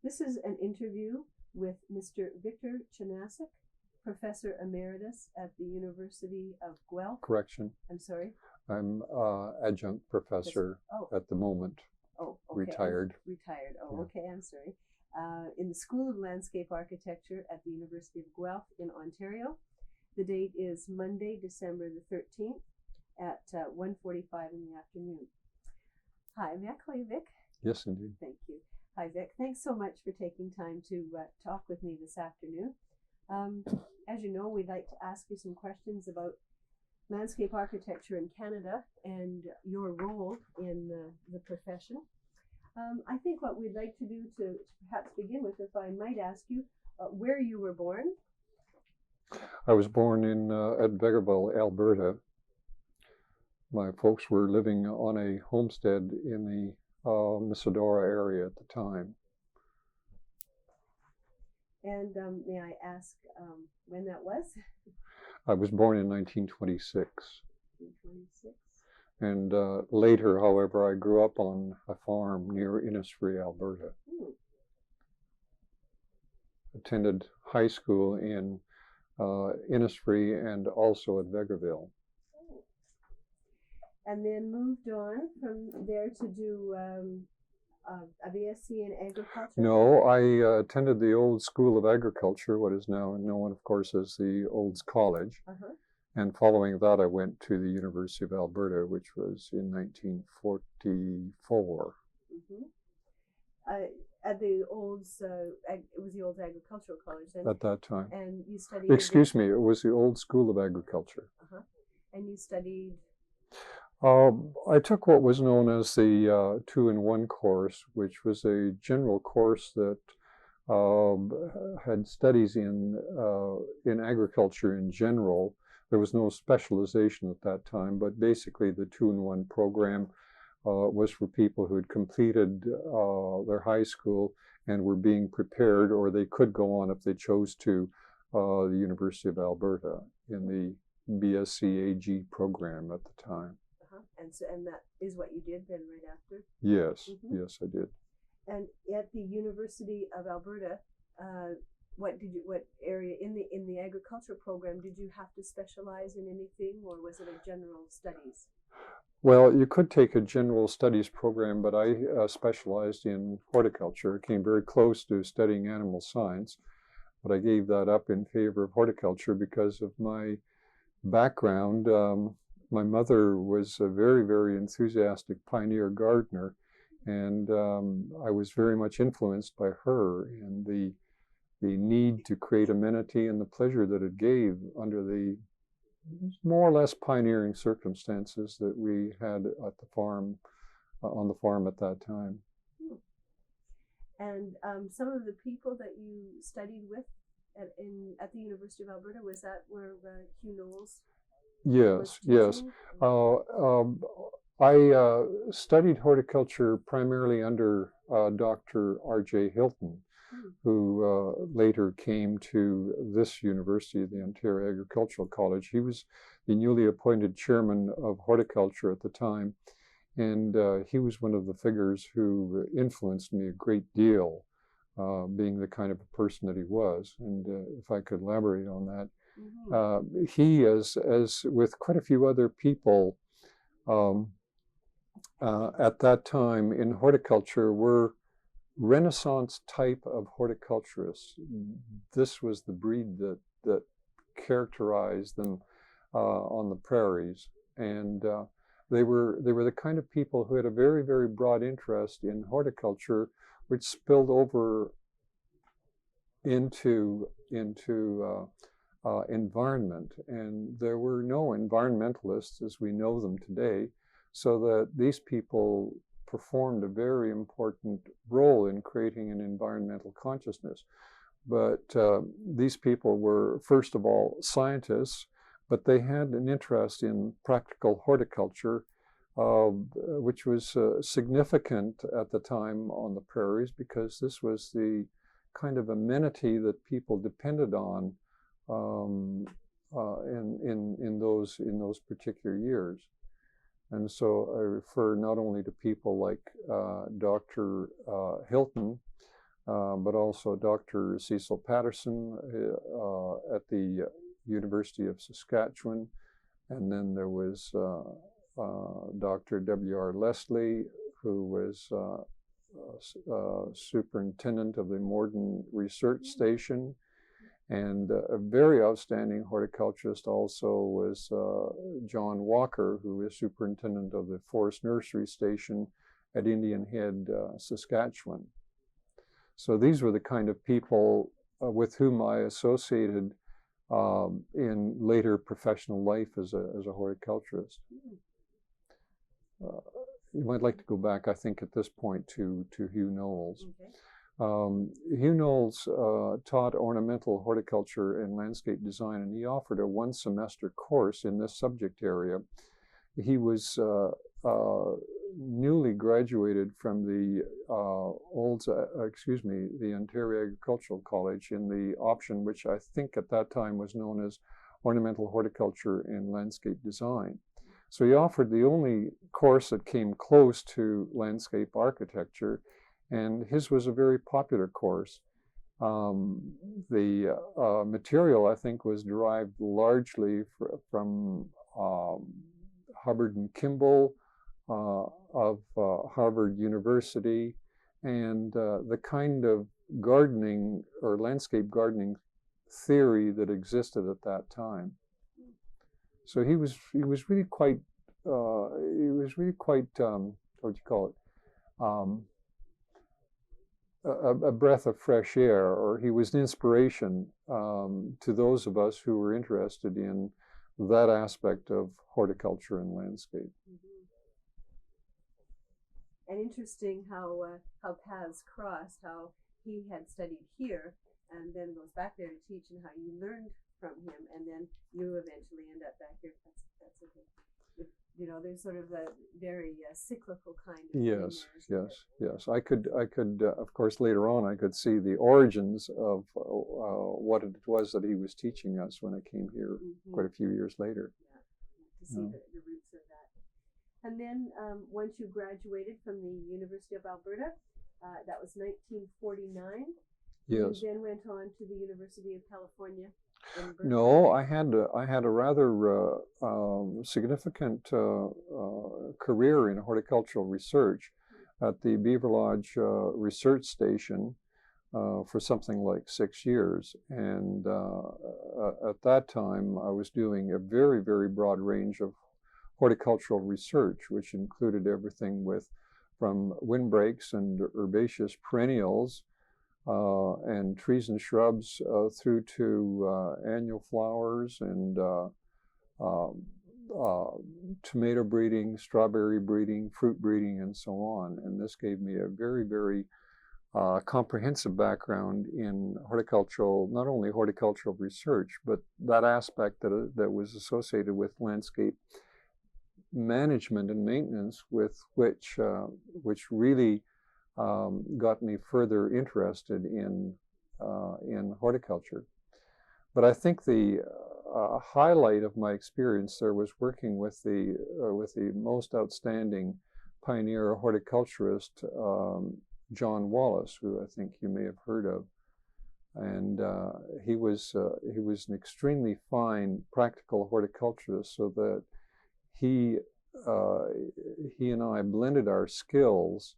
This is an interview with Mr. Victor Chanasyk, Professor Emeritus at the University of Guelph. Correction. I'm sorry? I'm adjunct professor at the moment. Oh, okay. Retired. Retired. Oh, Yeah. okay. I'm sorry. In the School of Landscape Architecture at the University of Guelph in Ontario. The date is Monday, December the 13th at 1:45 in the afternoon. Hi, may I call you Vic? Yes, indeed. Thank you. Hi, Vic. Thanks so much for taking time to talk with me this afternoon. As you know, we'd like to ask you some questions about landscape architecture in Canada and your role in the profession. I think what we'd like to do to perhaps begin with, if I might ask you, where you were born. I was born at Vegreville, Alberta. My folks were living on a homestead in the Missadora area at the time. And may I ask when that was? I was born in 1926. 1926. And later, however, I grew up on a farm near Innisfree, Alberta. Attended high school in Innisfree and also at Vegreville. And then moved on from there to do a BSc in agriculture? No, I attended the old School of Agriculture, what is now known, of course, as the Olds College. And following that, I went to the University of Alberta, which was in 1944. At the Olds, it was the Olds Agricultural College then? At that time. And you studied... Excuse me, it was the Old School of Agriculture. And you studied... I took what was known as the 2-in-1 course, which was a general course that had studies in agriculture in general. There was no specialization at that time, but basically the 2-in-1 program was for people who had completed their high school and were being prepared, or they could go on if they chose to, the University of Alberta in the BSc AG program at the time. And that is what you did then right after? Yes, yes, I did. And at the University of Alberta, what area in the agriculture program did you have to specialize in anything, or was it a general studies? Well, you could take a general studies program, but I specialized in horticulture. Came very close to studying animal science, but I gave that up in favor of horticulture because of my background. My mother was a very, very enthusiastic pioneer gardener, and I was very much influenced by her and the need to create amenity and the pleasure that it gave under the more or less pioneering circumstances that we had at the farm, on the farm at that time. And some of the people that you studied with at the University of Alberta, was that where Hugh Knowles? Yes, yes. I studied horticulture primarily under Dr. R.J. Hilton, who later came to this university, the Ontario Agricultural College. He was the newly appointed chairman of horticulture at the time, and he was one of the figures who influenced me a great deal, being the kind of a person that he was. And if I could elaborate on that, he, as with quite a few other people at that time in horticulture, were Renaissance type of horticulturists. This was the breed that characterized them on the prairies, and they were the kind of people who had a very, very broad interest in horticulture, which spilled over into environment. And there were no environmentalists as we know them today, so that these people performed a very important role in creating an environmental consciousness. But these people were, first of all, scientists, but they had an interest in practical horticulture, which was significant at the time on the prairies, because this was the kind of amenity that people depended on in those particular years. And so I refer not only to people like Dr. Hilton, but also Dr. Cecil Patterson at the University of Saskatchewan. And then there was Dr. W.R. Leslie, who was superintendent of the Morden Research Station. And a very outstanding horticulturist also was John Walker, who is superintendent of the Forest Nursery Station at Indian Head, Saskatchewan. So these were the kind of people with whom I associated in later professional life as a horticulturist. You might like to go back, I think, at this point to Hugh Knowles. Okay. Hugh Knowles taught ornamental horticulture and landscape design, and he offered a one-semester course in this subject area. He was newly graduated from the the Ontario Agricultural College in the option, which I think at that time was known as ornamental horticulture and landscape design. So he offered the only course that came close to landscape architecture, and his was a very popular course. The material, I think, was derived largely from Hubbard and Kimball of Harvard University, and the kind of gardening or landscape gardening theory that existed at that time. So he was really quite what do you call it? A breath of fresh air, or he was an inspiration to those of us who were interested in that aspect of horticulture and landscape. Mm-hmm. And interesting how paths crossed, how he had studied here and then goes back there to teach, and how you learned from him, and then you eventually end up back here. That's okay. You know, there's sort of a very cyclical kind of Yes. I could of course, later on, I could see the origins of what it was that he was teaching us when I came here quite a few years later. Yeah, to see the roots of that. And then once you graduated from the University of Alberta, that was 1949. Yes. You then went on to the University of California. No, I had a rather significant career in horticultural research at the Beaver Lodge Research Station for something like 6 years. And at that time, I was doing a very, very broad range of horticultural research, which included everything from windbreaks and herbaceous perennials and trees and shrubs through to annual flowers and tomato breeding, strawberry breeding, fruit breeding, and so on. And this gave me a very, very comprehensive background in horticultural, not only horticultural research, but that aspect that was associated with landscape management and maintenance, with which really got me further interested in horticulture. But I think the highlight of my experience there was working with the most outstanding pioneer horticulturist, John Wallace, who I think you may have heard of. And he was an extremely fine, practical horticulturist, so that he and I blended our skills,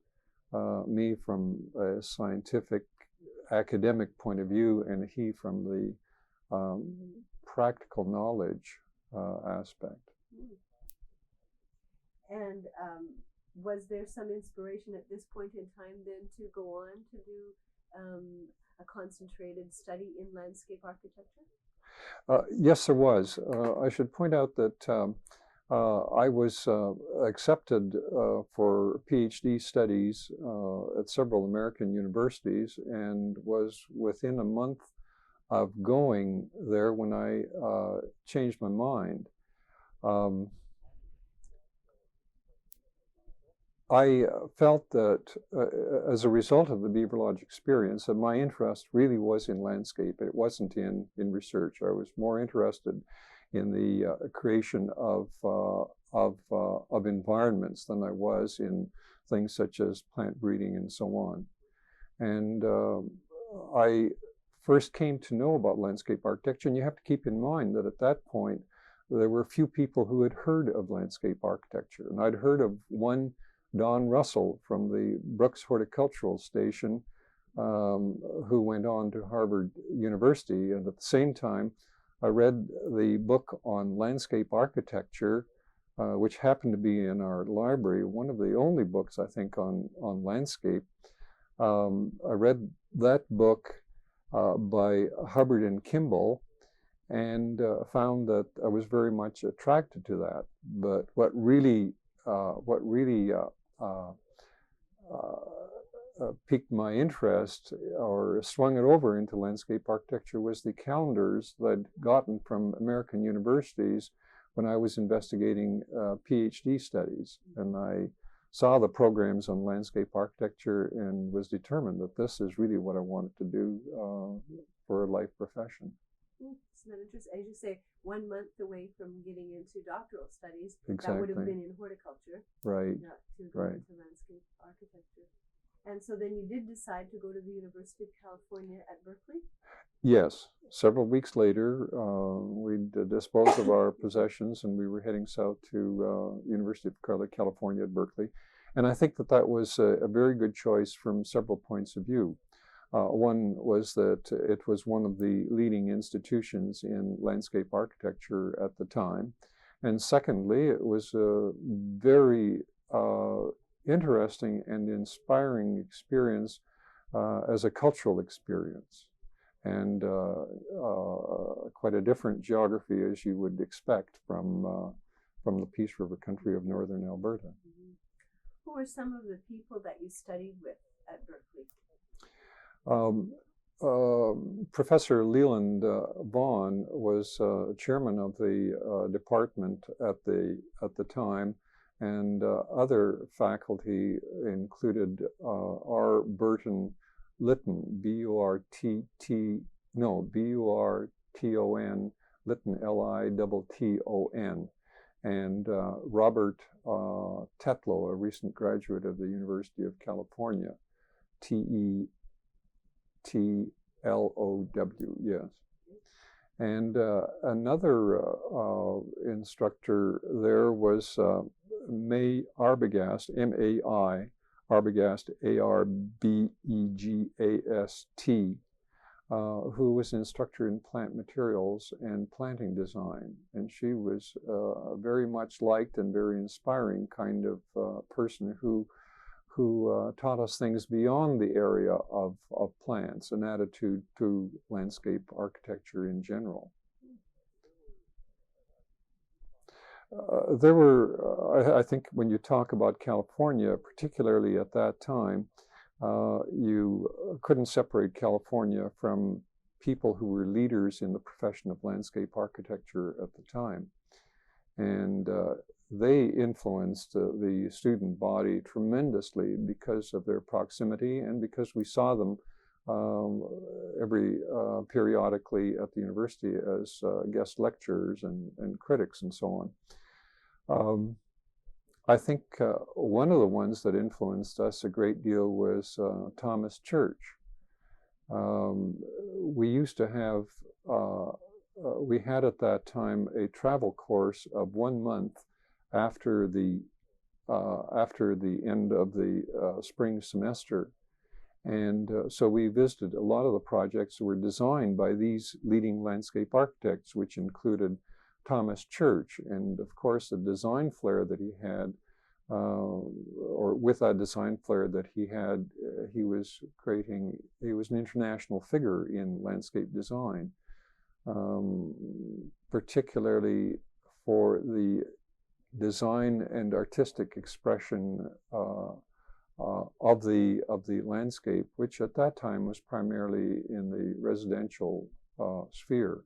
me from a scientific, academic point of view, and he from the practical knowledge aspect. And was there some inspiration at this point in time then to go on to do a concentrated study in landscape architecture? Yes, there was. I should point out that I was accepted for PhD studies at several American universities, and was within a month of going there when I changed my mind. I felt that as a result of the Beaver Lodge experience, that my interest really was in landscape. It wasn't in research. I was more interested in the creation of environments than I was in things such as plant breeding and so on. And I first came to know about landscape architecture, and you have to keep in mind that at that point, there were few people who had heard of landscape architecture. And I'd heard of one, Don Russell from the Brooks Horticultural Station, who went on to Harvard University. And at the same time, I read the book on landscape architecture, which happened to be in our library, one of the only books, I think, on landscape. I read that book by Hubbard and Kimball, and found that I was very much attracted to that. But what really piqued my interest or swung it over into landscape architecture was the calendars that I'd gotten from American universities when I was investigating PhD studies. And I saw the programs on landscape architecture and was determined that this is really what I wanted to do for a life profession. Isn't that interesting? As you say, 1 month away from getting into doctoral studies, Exactly. that would have been in horticulture, Right. not to go into landscape architecture. And so then you did decide to go to the University of California at Berkeley? Yes. Several weeks later, we'd disposed of our possessions and we were heading south to University of California at Berkeley. And I think that that was a very good choice from several points of view. One was that it was one of the leading institutions in landscape architecture at the time. And secondly, it was a very interesting and inspiring experience as a cultural experience, and quite a different geography as you would expect from the Peace River country of northern Alberta. Mm-hmm. Who were some of the people that you studied with at Berkeley? Professor Leland Vaughn was chairman of the department at the time, and other faculty included R. Burton Litton, B-U-R-T-O-N, Litton, L-I-T-T-O-N, and Robert Tetlow, a recent graduate of the University of California, T-E-T-L-O-W, yes. And another instructor there was May Arbogast, M-A-I, Arbogast, A-R-B-E-G-A-S-T, who was an instructor in plant materials and planting design. And she was a very much liked and very inspiring kind of person who taught us things beyond the area of plants, an attitude to landscape architecture in general. There were, I think when you talk about California, particularly at that time, you couldn't separate California from people who were leaders in the profession of landscape architecture at the time. And they influenced the student body tremendously because of their proximity and because we saw them periodically at the university as guest lecturers and critics and so on. I think one of the ones that influenced us a great deal was Thomas Church. We used to have, we had at that time a travel course of 1 month after the end of the spring semester. And so we visited a lot of the projects that were designed by these leading landscape architects, which included Thomas Church. And of course, the design flair that he had, or with that design flair that he had, he was an international figure in landscape design, particularly for the design and artistic expression of the landscape, which at that time was primarily in the residential sphere.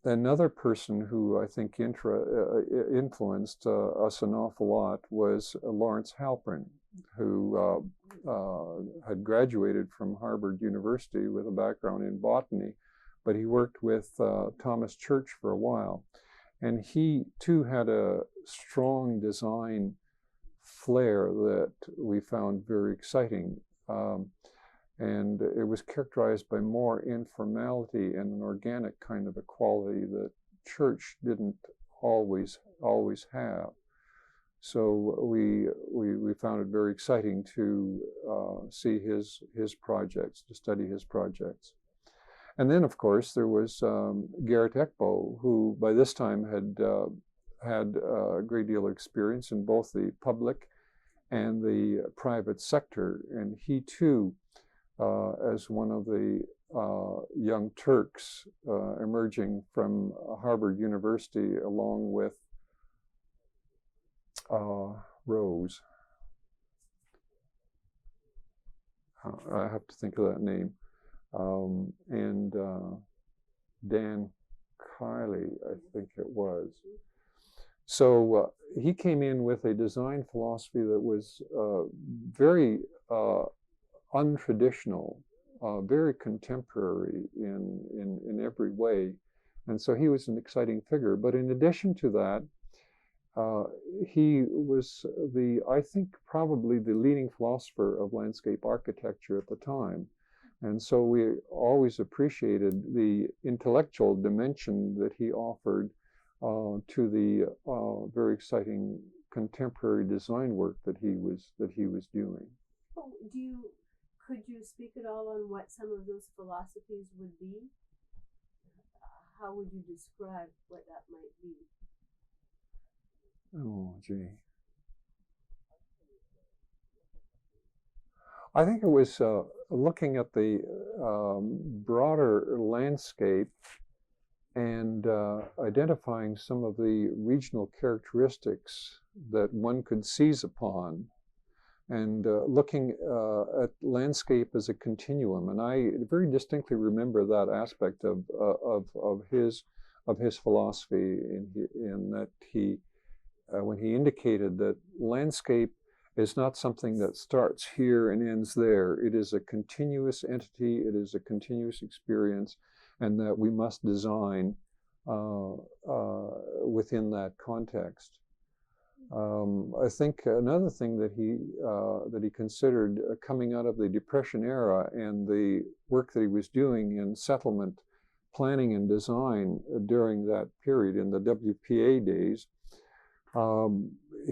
Another person who I think influenced us an awful lot was Lawrence Halpern, who had graduated from Harvard University with a background in botany, but he worked with Thomas Church for a while. And he too had a strong design flair that we found very exciting. And it was characterized by more informality and an organic kind of a quality that church didn't always have. So we found it very exciting to see his projects, to study his projects. And then, of course, there was LeGeyt, who by this time had a great deal of experience in both the public and the private sector. And he too, as one of the young Turks emerging from Harvard University, along with Rose. I have to think of that name. And Dan Kiley, I think it was. So he came in with a design philosophy that was very untraditional, very contemporary in every way. And so he was an exciting figure. But in addition to that, he was I think, probably the leading philosopher of landscape architecture at the time. And so we always appreciated the intellectual dimension that he offered to the very exciting contemporary design work that he was doing. Oh, could you speak at all on what some of those philosophies would be? How would you describe what that might be? Oh, gee. I think it was looking at the broader landscape and identifying some of the regional characteristics that one could seize upon, and looking at landscape as a continuum. And I very distinctly remember that aspect of his philosophy in that he when he indicated that landscape is not something that starts here and ends there. It is a continuous entity, it is a continuous experience, and that we must design within that context. I think another thing that he considered coming out of the Depression era and the work that he was doing in settlement planning and design during that period in the WPA days,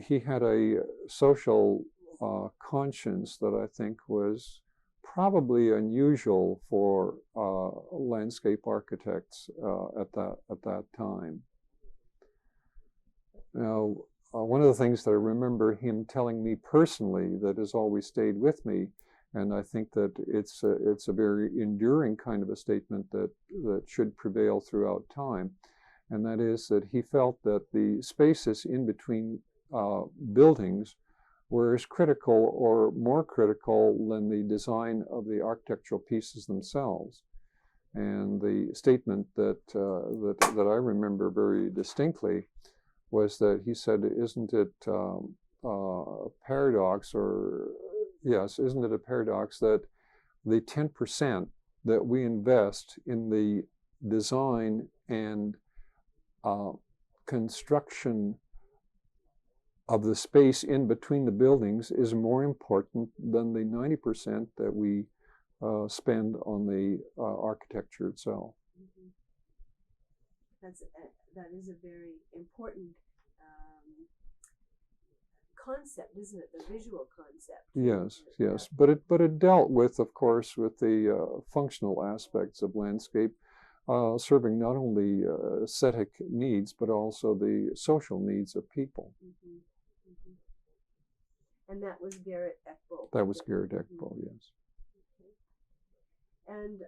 he had a social conscience that I think was probably unusual for landscape architects at that time. Now, one of the things that I remember him telling me personally that has always stayed with me, and I think that it's a very enduring kind of a statement that should prevail throughout time, and that is that he felt that the spaces in between buildings were as critical or more critical than the design of the architectural pieces themselves. And the statement that I remember very distinctly was that he said, isn't it a paradox, or yes, isn't it a paradox that the 10% that we invest in the design and construction of the space in between the buildings is more important than the 90% that we spend on the architecture itself. Mm-hmm. That is a very important concept, isn't it? The visual concept. Yes, yes, but it dealt with, of course, with the functional aspects of landscape, serving not only aesthetic needs but also the social needs of people. Mm-hmm. Mm-hmm. And that was LeGeyt. That was LeGeyt, mm-hmm. Yes. Okay. And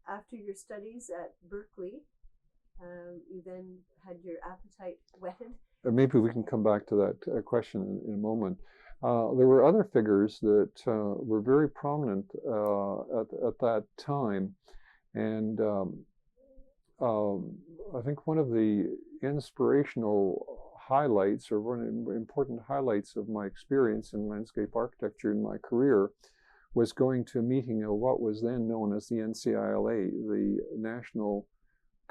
after your studies at Berkeley, you then had your appetite whetted. Maybe we can come back to that question in a moment. There were other figures that were very prominent at that time, and I think one of the inspirational highlights, or one of the important highlights of my experience in landscape architecture in my career, was going to a meeting of what was then known as the NCILA, the National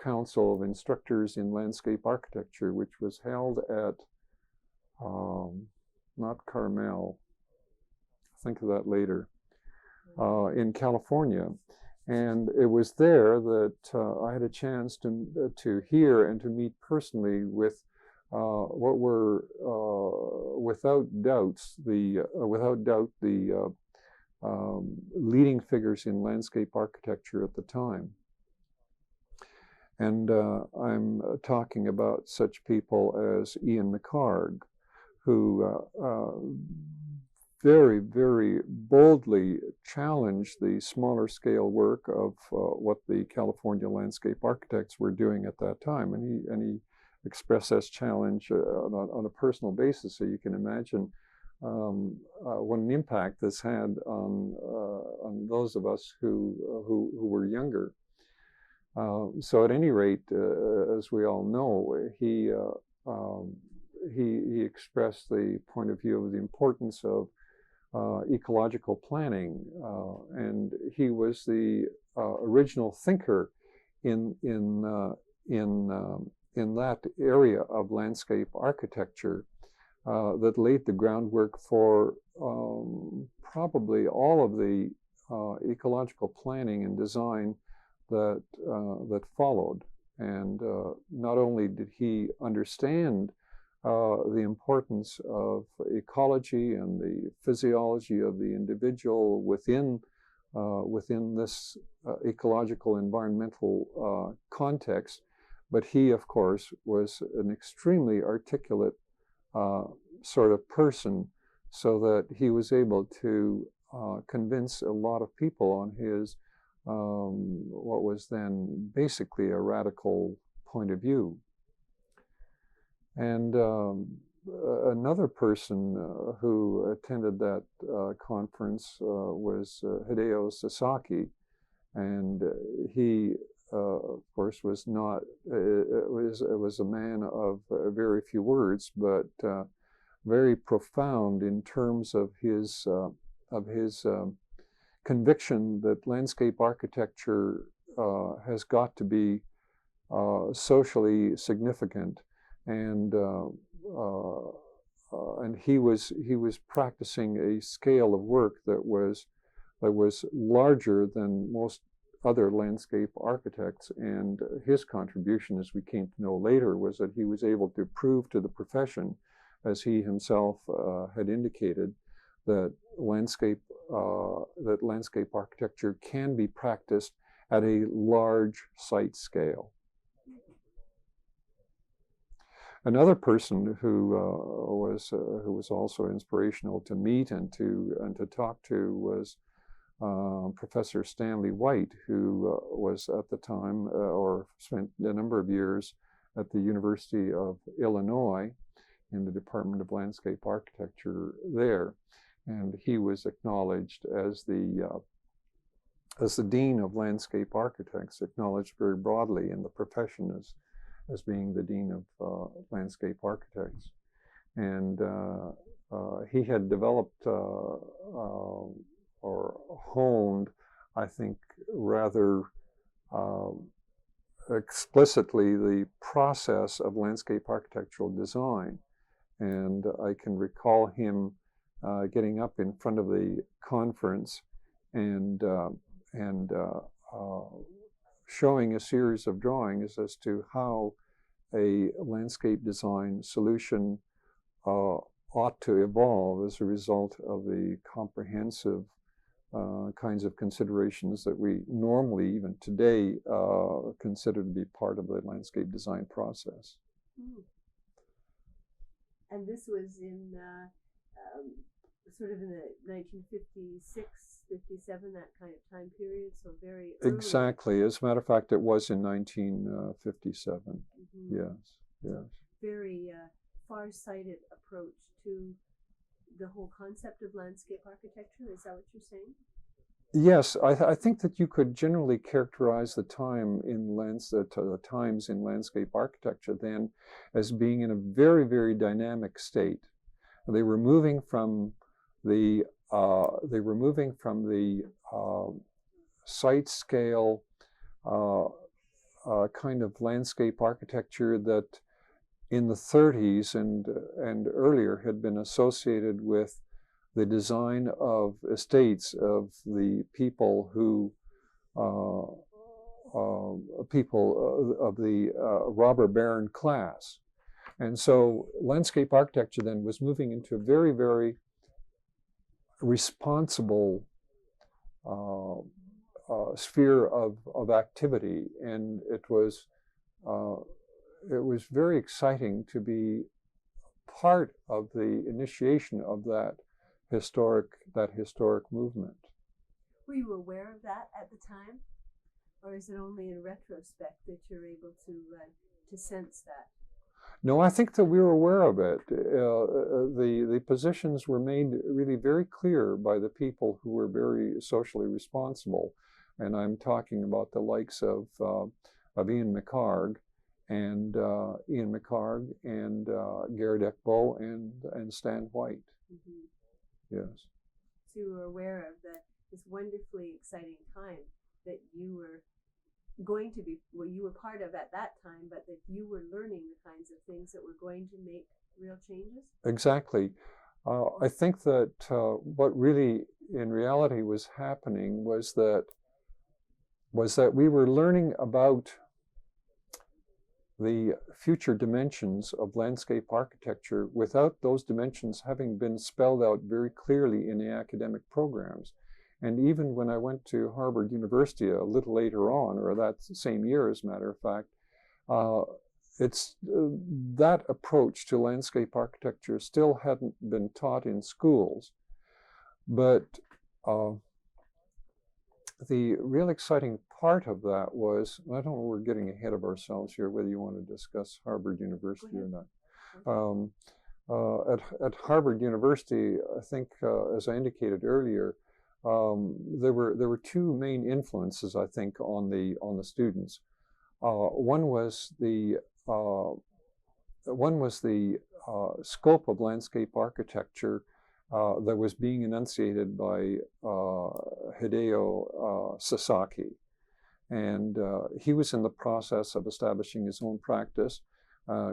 Council of Instructors in Landscape Architecture, which was held at not Carmel. Think of that later. In California. And it was there that I had a chance to hear and to meet personally with what were without doubt the leading figures in landscape architecture at the time. And I'm talking about such people as Ian McHarg, who very, very boldly challenged the smaller scale work of what the California landscape architects were doing at that time. And he expressed this challenge on a personal basis, so you can imagine what an impact this had on those of us who were younger. So at any rate, as we all know, he expressed the point of view of the importance of ecological planning, and he was the original thinker in that area of landscape architecture that laid the groundwork for probably all of the ecological planning and design that followed. And not only did he understand the importance of ecology and the physiology of the individual within this ecological environmental context, but he, of course, was an extremely articulate sort of person, so that he was able to convince a lot of people on his what was then basically a radical point of view. And another person who attended that conference was Hideo Sasaki, and he, of course, was not. It was a man of very few words, but very profound in terms of his conviction that landscape architecture has got to be socially significant. And he was practicing a scale of work that was larger than most other landscape architects. And his contribution, as we came to know later, was that he was able to prove to the profession, as he himself had indicated, that landscape architecture can be practiced at a large site scale. Another person who was also inspirational to meet and to talk to was Professor Stanley White, who was at the time or spent a number of years at the University of Illinois in the Department of Landscape Architecture there, and he was acknowledged as the Dean of Landscape Architects, acknowledged very broadly in the profession as being the Dean of Landscape Architects. And he had developed or honed, I think, rather explicitly the process of landscape architectural design. And I can recall him getting up in front of the conference and showing a series of drawings as to how a landscape design solution ought to evolve as a result of the comprehensive kinds of considerations that we normally, even today, consider to be part of the landscape design process. And this was in sort of in the 1956, 57, that kind of time period, so very early. Exactly. As a matter of fact, it was in 1957. Mm-hmm. Yes. Very far-sighted approach to the whole concept of landscape architecture. Is that what you're saying? Yes, I think that you could generally characterize the time in the times in landscape architecture then as being in a very, very dynamic state. They were moving from the site scale kind of landscape architecture that in the 30s and earlier had been associated with the design of estates of the people who people of the robber baron class. And so landscape architecture then was moving into a very, very responsible sphere of activity, and it was very exciting to be part of the initiation of that historic movement. Were you aware of that at the time, or is it only in retrospect that you're able to sense that? No, I think that we were aware of it. The positions were made really very clear by the people who were very socially responsible, and I'm talking about the likes of Ian McHarg and Gerard Ekbo and Stan White. Mm-hmm. Yes. So you were aware of this wonderfully exciting time that you were going to be, well, you were part of at that time, but that you were learning the kinds of things that were going to make real changes? Exactly. I think that what really in reality was happening was that we were learning about the future dimensions of landscape architecture without those dimensions having been spelled out very clearly in the academic programs. And even when I went to Harvard University a little later on, or that same year as a matter of fact, it's that approach to landscape architecture still hadn't been taught in schools. But the real exciting part of that was, I don't know, we're getting ahead of ourselves here, whether you want to discuss Harvard University or not. At Harvard University, I think, as I indicated earlier, there were two main influences, I think, on the students. One was the scope of landscape architecture that was being enunciated by Hideo Sasaki, and he was in the process of establishing his own practice.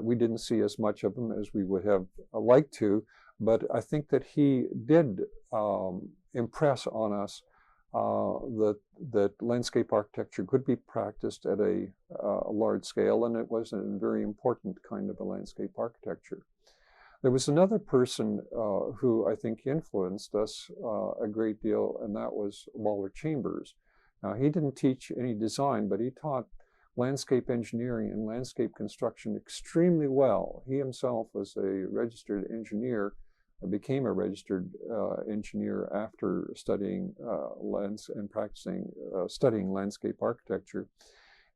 We didn't see as much of him as we would have liked to, but I think that he did impress on us that landscape architecture could be practiced at a large scale, and it was a very important kind of a landscape architecture. There was another person who I think influenced us a great deal, and that was Waller Chambers. Now, he didn't teach any design, but he taught landscape engineering and landscape construction extremely well. He himself was a registered engineer, became a registered engineer after studying studying landscape architecture.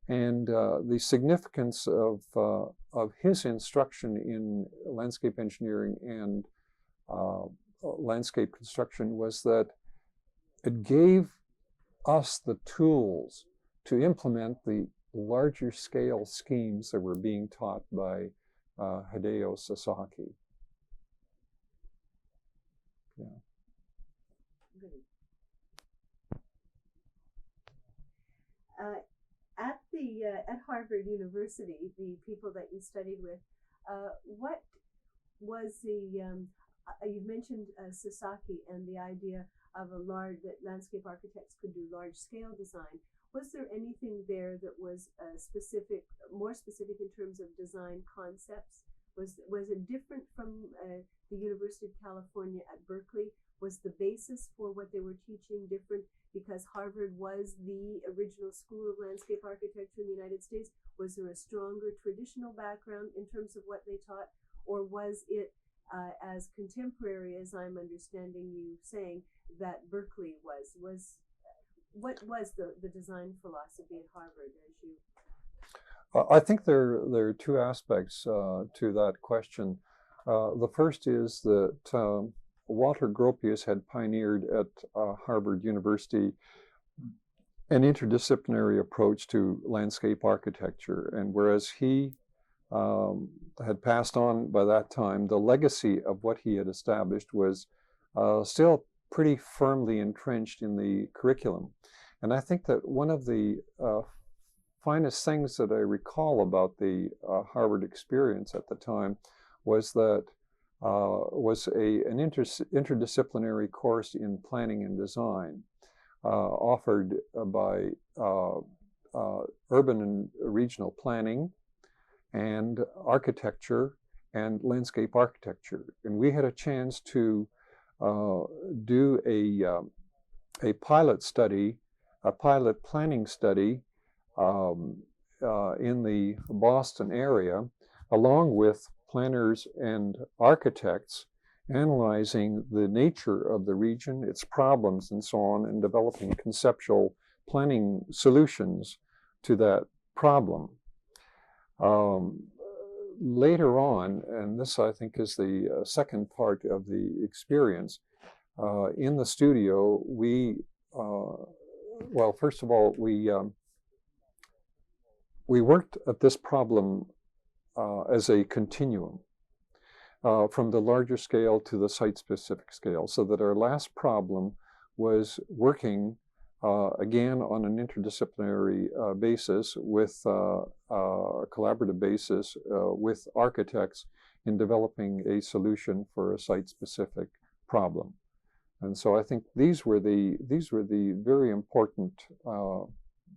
And the significance of his instruction in landscape engineering and landscape construction was that it gave us the tools to implement the larger scale schemes that were being taught by Hideo Sasaki. Yeah. At Harvard University, the people that you studied with, what was you mentioned Sasaki and the idea of that landscape architects could do large scale design. Was there anything there that was more specific in terms of design concepts? Was it different from the University of California at Berkeley? Was the basis for what they were teaching different because Harvard was the original school of landscape architecture in the United States? Was there a stronger traditional background in terms of what they taught? Or was it as contemporary as I'm understanding you saying that Berkeley was? What was the design philosophy at Harvard as you? I think there are two aspects to that question. The first is that Walter Gropius had pioneered at Harvard University an interdisciplinary approach to landscape architecture, and whereas he had passed on by that time, the legacy of what he had established was still pretty firmly entrenched in the curriculum. And I think that one of the finest things that I recall about the Harvard experience at the time was that was an interdisciplinary course in planning and design offered by urban and regional planning and architecture and landscape architecture. And we had a chance to do a pilot study, a pilot planning study in the Boston area, along with planners and architects, analyzing the nature of the region, its problems, and so on, and developing conceptual planning solutions to that problem. Later on, and this I think is the second part of the experience, in the studio, well, first of all, we worked at this problem as a continuum, from the larger scale to the site-specific scale, so that our last problem was working again on an interdisciplinary basis, with a collaborative basis with architects in developing a solution for a site-specific problem. And so I think these were the very important.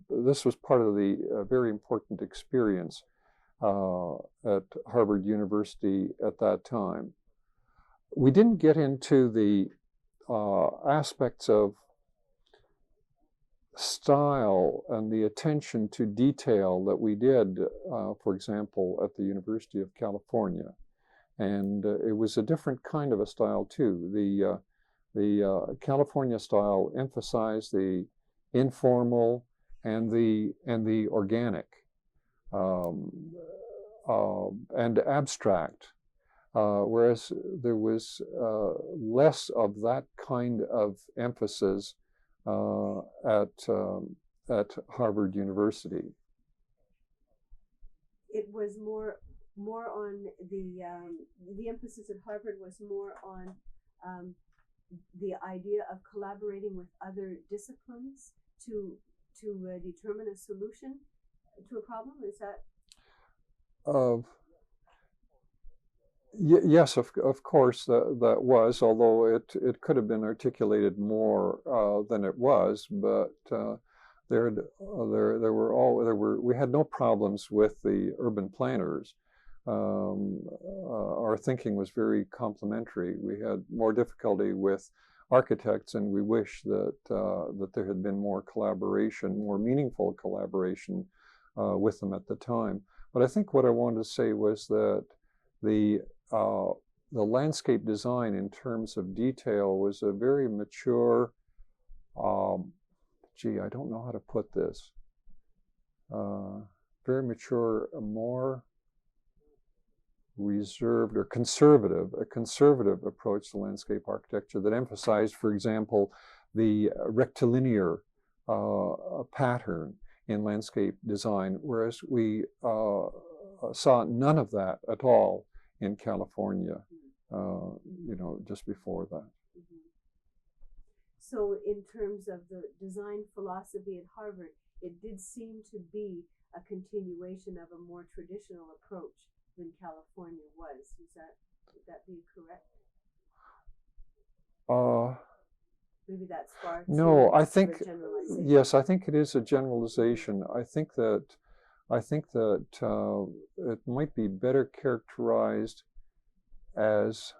This was part of the very important experience at Harvard University at that time. We didn't get into the aspects of style and the attention to detail that we did, for example, at the University of California. And it was a different kind of a style too. The California style emphasized the informal and the organic and abstract, whereas there was less of that kind of emphasis at Harvard University. It was more on the emphasis at Harvard was more on the idea of collaborating with other disciplines to determine a solution to a problem. Is that? Yes, of course that was, although it could have been articulated more than it was. But we had no problems with the urban planners. Our thinking was very complementary. We had more difficulty with architects, and we wish that there had been more collaboration, more meaningful collaboration with them at the time. But I think what I wanted to say was that the landscape design in terms of detail was a very mature, I don't know how to put this, very mature, more reserved or a conservative approach to landscape architecture that emphasized, for example, the rectilinear pattern in landscape design, whereas we saw none of that at all in California, just before that. Mm-hmm. So in terms of the design philosophy at Harvard, it did seem to be a continuation of a more traditional approach than California was. Would that be correct? Maybe that's far too no, I think, yes, I think it is a generalization. I think that it might be better characterized as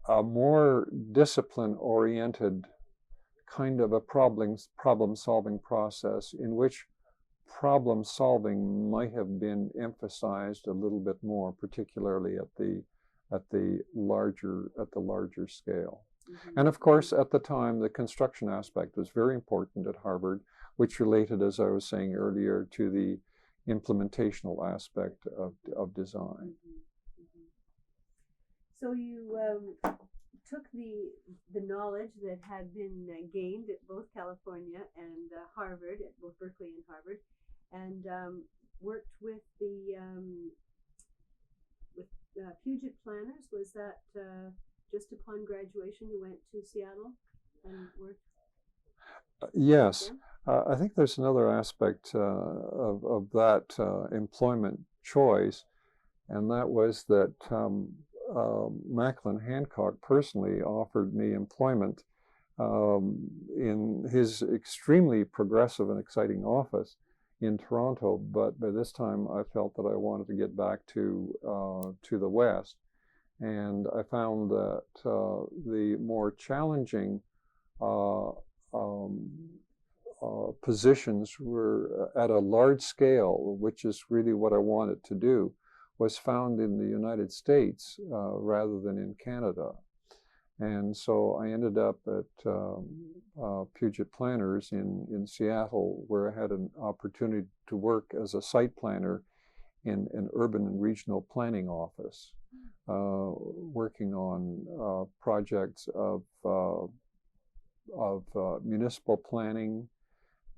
a more discipline-oriented kind of a problem-solving process, in which problem solving might have been emphasized a little bit more, particularly at the larger scale. Mm-hmm. And of course, at the time, the construction aspect was very important at Harvard, which related, as I was saying earlier, to the implementational aspect of design. Mm-hmm. Mm-hmm. So you took the knowledge that had been gained at both California and Harvard, at both Berkeley and Harvard, and worked with the Puget planners. Was that just upon graduation you went to Seattle and worked? Yes. I think there's another aspect of that employment choice, and that was that Macklin Hancock personally offered me employment in his extremely progressive and exciting office in Toronto. But by this time, I felt that I wanted to get back to the West, and I found that the more challenging positions were at a large scale, which is really what I wanted to do, was found in the United States rather than in Canada. And so I ended up at Puget Planners in Seattle, where I had an opportunity to work as a site planner in an urban and regional planning office, working on projects of municipal planning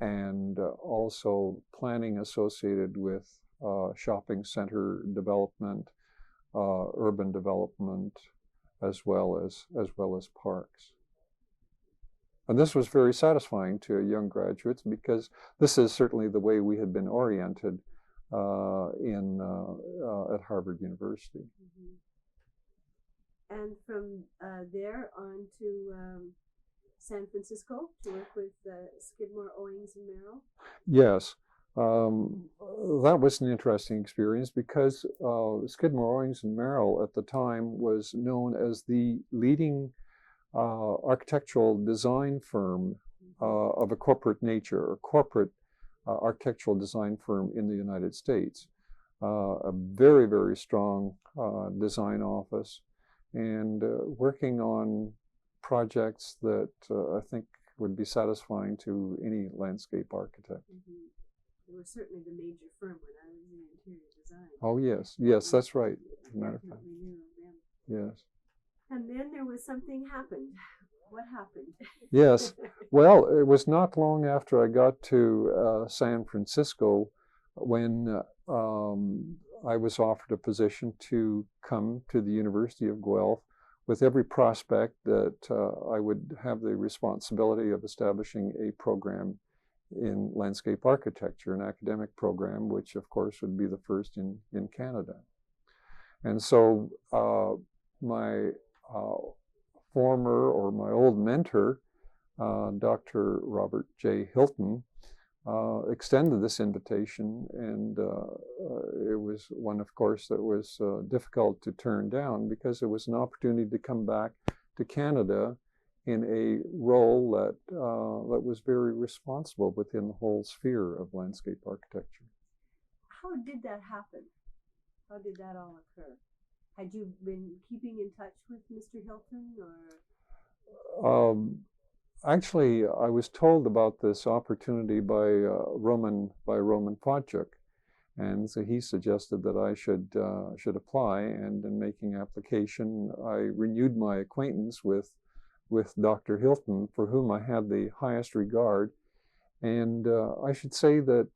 and also planning associated with shopping center development, urban development, as well as parks. And this was very satisfying to young graduates, because this is certainly the way we had been oriented at Harvard University. Mm-hmm. And from there on to San Francisco to work with Skidmore, Owings and Merrill? Yes. That was an interesting experience, because Skidmore, Owings and Merrill at the time was known as the leading architectural design firm of a corporate nature, or corporate architectural design firm in the United States. A very, very strong design office, and working on projects that I think would be satisfying to any landscape architect. Mm-hmm. They were certainly the major firm when I was in interior design. Oh yes, yes, that's right. As a matter of fact. Definitely knew of them. Yes. And then there was something happened. What happened? Yes. Well, it was not long after I got to San Francisco when I was offered a position to come to the University of Guelph, with every prospect that I would have the responsibility of establishing a program in landscape architecture, an academic program, which of course would be the first in Canada. And so my former, or my old mentor, Dr. Robert J. Hilton, extended this invitation, and it was one, of course, that was difficult to turn down, because it was an opportunity to come back to Canada in a role that that was very responsible within the whole sphere of landscape architecture. How did that happen? How did that all occur? Had you been keeping in touch with Mr. Hilton, or? Actually, I was told about this opportunity by Roman Podchuk, and so he suggested that I should apply. And in making application, I renewed my acquaintance with Dr. Hilton, for whom I had the highest regard. And I should say that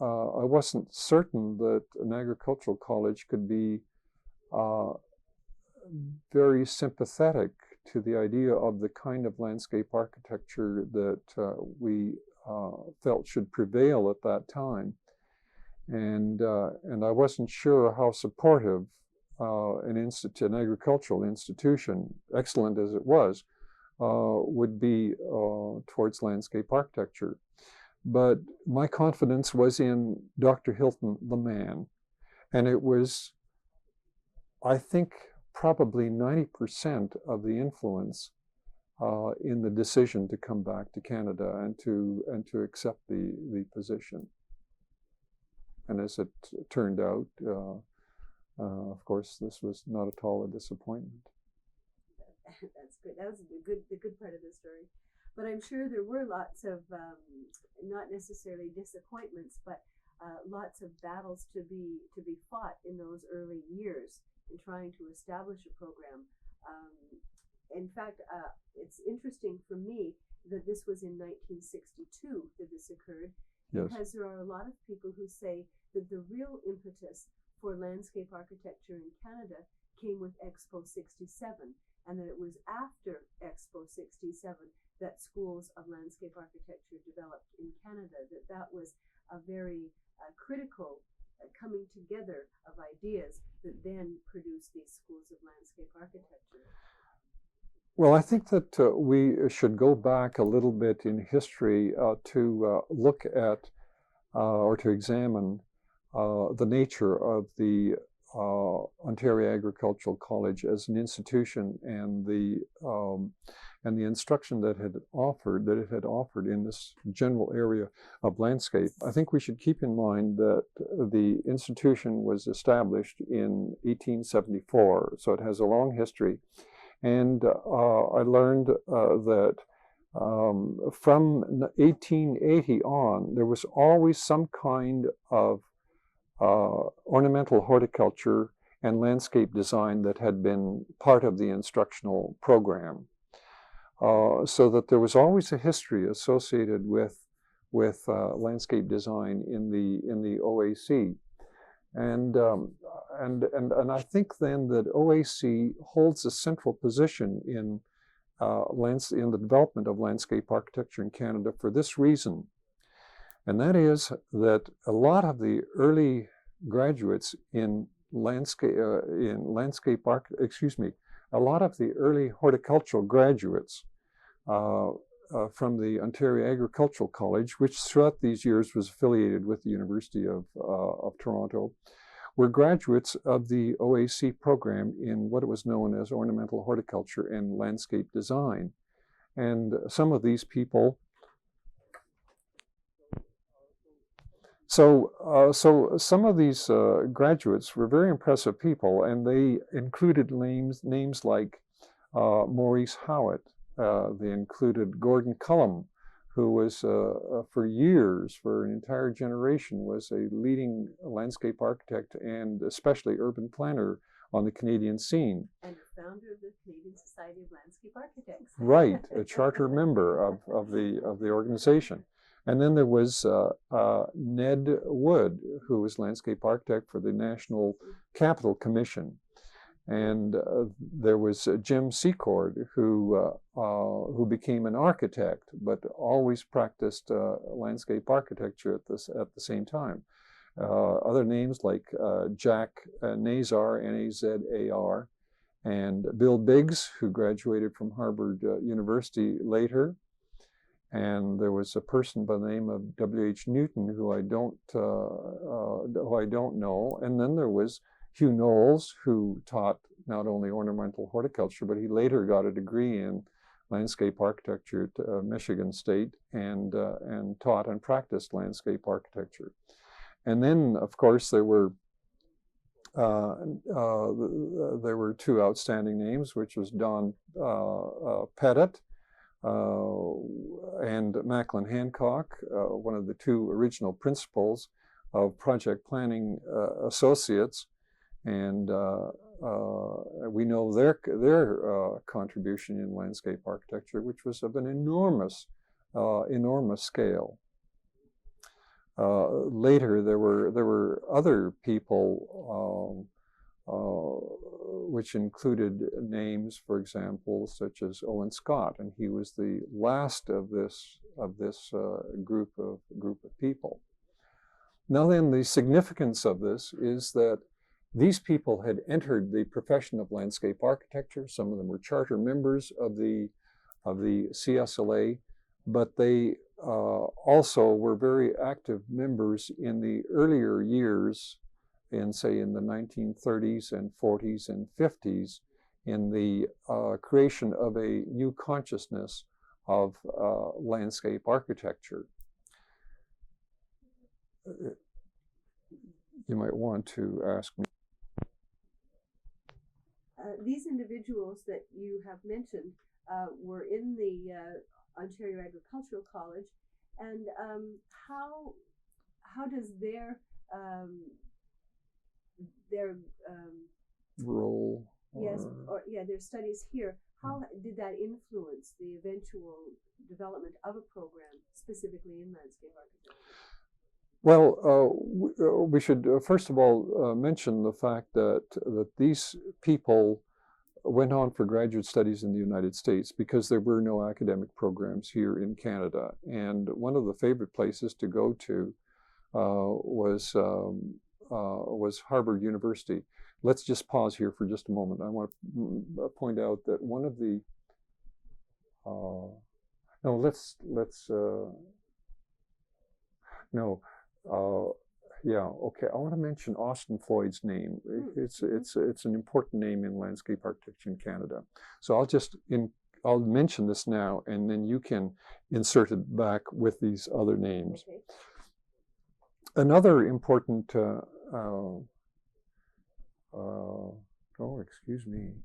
I wasn't certain that an agricultural college could be very sympathetic to the idea of the kind of landscape architecture that we felt should prevail at that time. And I wasn't sure how supportive an agricultural institution, excellent as it was, would be towards landscape architecture. But my confidence was in Dr. Hilton, the man. And it was, I think, probably 90% of the influence in the decision to come back to Canada and to accept the position. And as it turned out, of course, this was not at all a disappointment. That's good. That was the good part of the story. But I'm sure there were lots of not necessarily disappointments, but lots of battles to be fought in those early years in trying to establish a program. In fact, it's interesting for me that this was in 1962 that this occurred, yes, because there are a lot of people who say that the real impetus for landscape architecture in Canada came with Expo 67, and that it was after Expo 67 that schools of landscape architecture developed in Canada, that was a very critical coming together of ideas that then produced these schools of landscape architecture. Well, I think that we should go back a little bit in history to look at or to examine the nature of the Ontario Agricultural College as an institution and the instruction that it had offered in this general area of landscape. I think we should keep in mind that the institution was established in 1874, so it has a long history. And I learned that from 1880 on, there was always some kind of ornamental horticulture and landscape design that had been part of the instructional program. So that there was always a history associated with landscape design in the OAC. And I think then that OAC holds a central position in the development of landscape architecture in Canada for this reason, and that is that a lot of the early graduates a lot of the early horticultural graduates from the Ontario Agricultural College, which throughout these years was affiliated with the University of Toronto, were graduates of the OAC program in what was known as ornamental horticulture and landscape design. And some of these people, so some of these graduates were very impressive people, and they included names like Maurice Howitt. They included Gordon Cullum, who was for years, for an entire generation, was a leading landscape architect and especially urban planner on the Canadian scene. And the founder of the Canadian Society of Landscape Architects. Right, a charter member of the organization. And then there was Ned Wood, who was landscape architect for the National Capital Commission. And there was Jim Secord, who became an architect, but always practiced landscape architecture at the same time. Other names like Jack Nazar, Nazar, and Bill Biggs, who graduated from Harvard University later. And there was a person by the name of W.H. Newton, who I don't know. And then there was Hugh Knowles, who taught not only ornamental horticulture, but he later got a degree in landscape architecture at Michigan State and taught and practiced landscape architecture. And then, of course, there were two outstanding names, which was Don Pettit and Macklin Hancock, one of the two original principals of Project Planning Associates. And we know their contribution in landscape architecture, which was of an enormous scale. Later, there were other people, which included names, for example, such as Owen Scott, and he was the last of this group of people. Now, then, the significance of this is that these people had entered the profession of landscape architecture. Some of them were charter members of the CSLA, but they also were very active members in the earlier years, in the 1930s and 40s and 50s, in the creation of a new consciousness of landscape architecture. You might want to ask me. These individuals that you have mentioned were in the Ontario Agricultural College, and how does their role? Their studies here, how did that influence the eventual development of a program specifically in landscape architecture? Well, we should first of all mention the fact that these people went on for graduate studies in the United States because there were no academic programs here in Canada. And one of the favorite places to go to was Harvard University. Let's just pause here for just a moment. I want to point out that one of the I want to mention Austin Floyd's name. It's an important name in landscape architecture in Canada. So I'll mention this now, and then you can insert it back with these other names. Okay. Another important excuse me.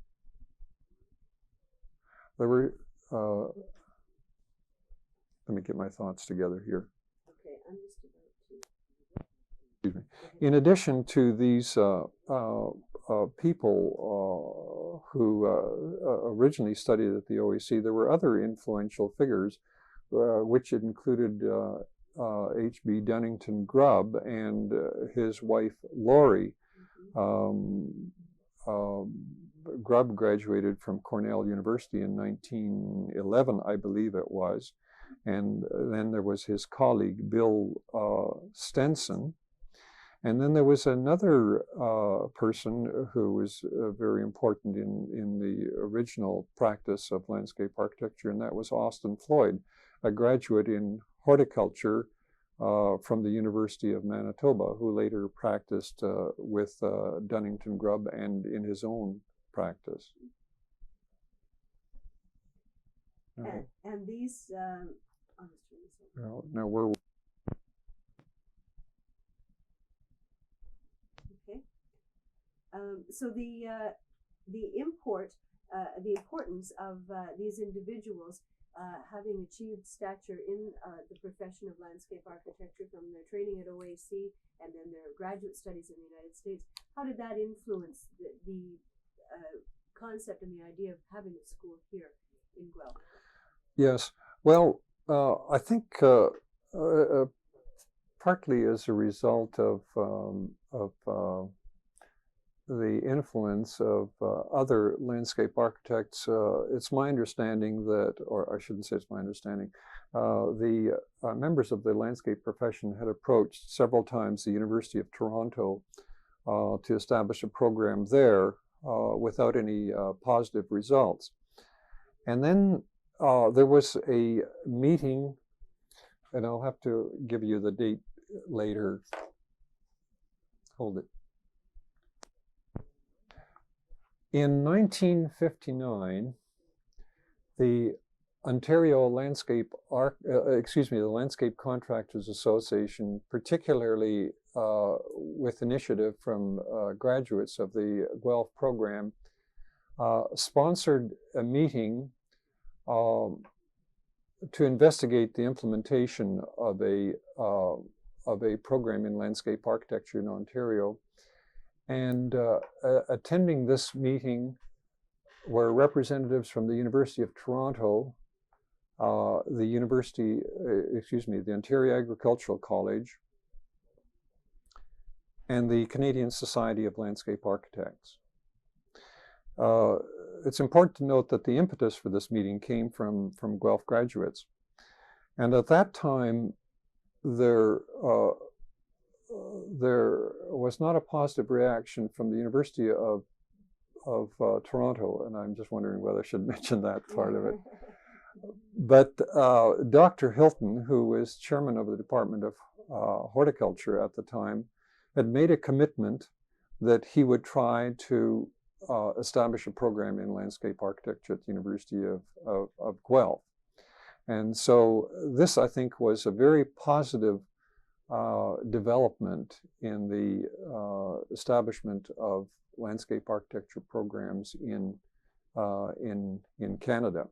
There were let me get my thoughts together here. Okay, I'm just about to. Excuse me. In addition to these people who originally studied at the OAC, there were other influential figures, which included H.B. Dunnington Grubb and his wife Laurie. Grubb graduated from Cornell University in 1911, I believe it was. And then there was his colleague, Bill Stenson. And then there was another person who was very important in the original practice of landscape architecture, and that was Austin Floyd, a graduate in horticulture from the University of Manitoba, who later practiced with Dunnington Grubb and in his own practice. And these, now we're okay. So the importance of these individuals having achieved stature in the profession of landscape architecture from their training at OAC and then their graduate studies in the United States, how did that influence the concept and the idea of having a school here in Guelph? Yes. Well, I think partly as a result of the influence of other landscape architects, it's my understanding that, or I shouldn't say it's my understanding, the members of the landscape profession had approached several times the University of Toronto to establish a program there without any positive results. And then there was a meeting, and I'll have to give you the date later. Hold it. In 1959, the Ontario Landscape the Landscape Contractors Association, particularly with initiative from graduates of the Guelph program, sponsored a meeting to investigate the implementation of a program in landscape architecture in Ontario. And attending this meeting were representatives from the University of Toronto, the Ontario Agricultural College, and the Canadian Society of Landscape Architects. It's important to note that the impetus for this meeting came from Guelph graduates. And at that time, there was not a positive reaction from the University of Toronto, and I'm just wondering whether I should mention that part of it. But Dr. Hilton, who was chairman of the Department of Horticulture at the time, had made a commitment that he would try to establish a program in landscape architecture at the University of Guelph. And so this, I think, was a very positive development in the establishment of landscape architecture programs in Canada.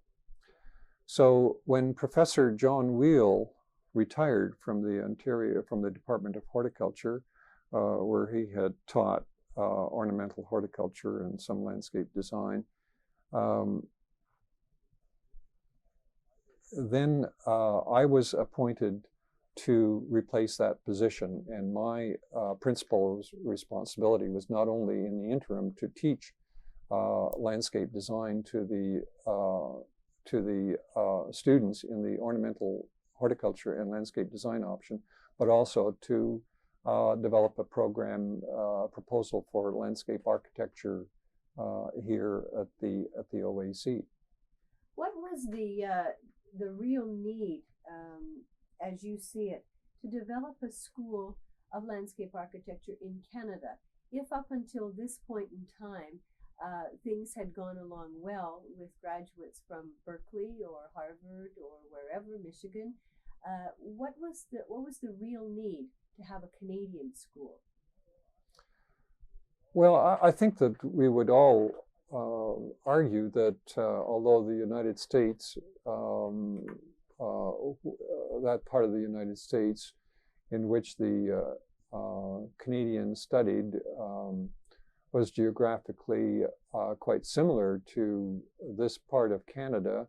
So when Professor John Wheel retired from the Department of Horticulture, where he had taught ornamental horticulture and some landscape design, then I was appointed to replace that position, and my principal responsibility was not only in the interim to teach landscape design to the students in the ornamental horticulture and landscape design option, but also to develop a program proposal for landscape architecture here at the OAC. What was the real need, as you see it, to develop a school of landscape architecture in Canada? If up until this point in time, things had gone along well with graduates from Berkeley or Harvard or wherever, Michigan, what was the real need to have a Canadian school? Well, I think that we would all argue that although the United States, that part of the United States in which the Canadians studied was geographically quite similar to this part of Canada,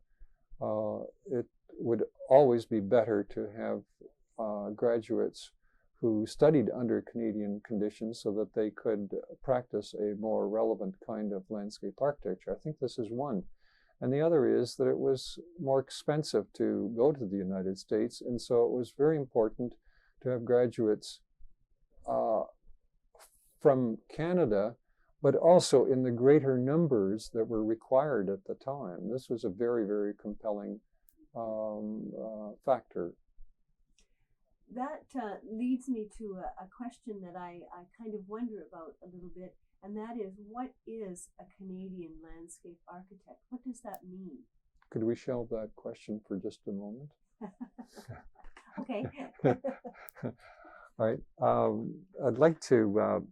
it would always be better to have graduates who studied under Canadian conditions so that they could practice a more relevant kind of landscape architecture. I think this is one. And the other is that it was more expensive to go to the United States, and so it was very important to have graduates from Canada, but also in the greater numbers that were required at the time. This was a very, very compelling factor. That leads me to a question that I kind of wonder about a little bit, and that is, what is a Canadian landscape architect? What does that mean? Could we shelve that question for just a moment? Okay. All right. I'd like to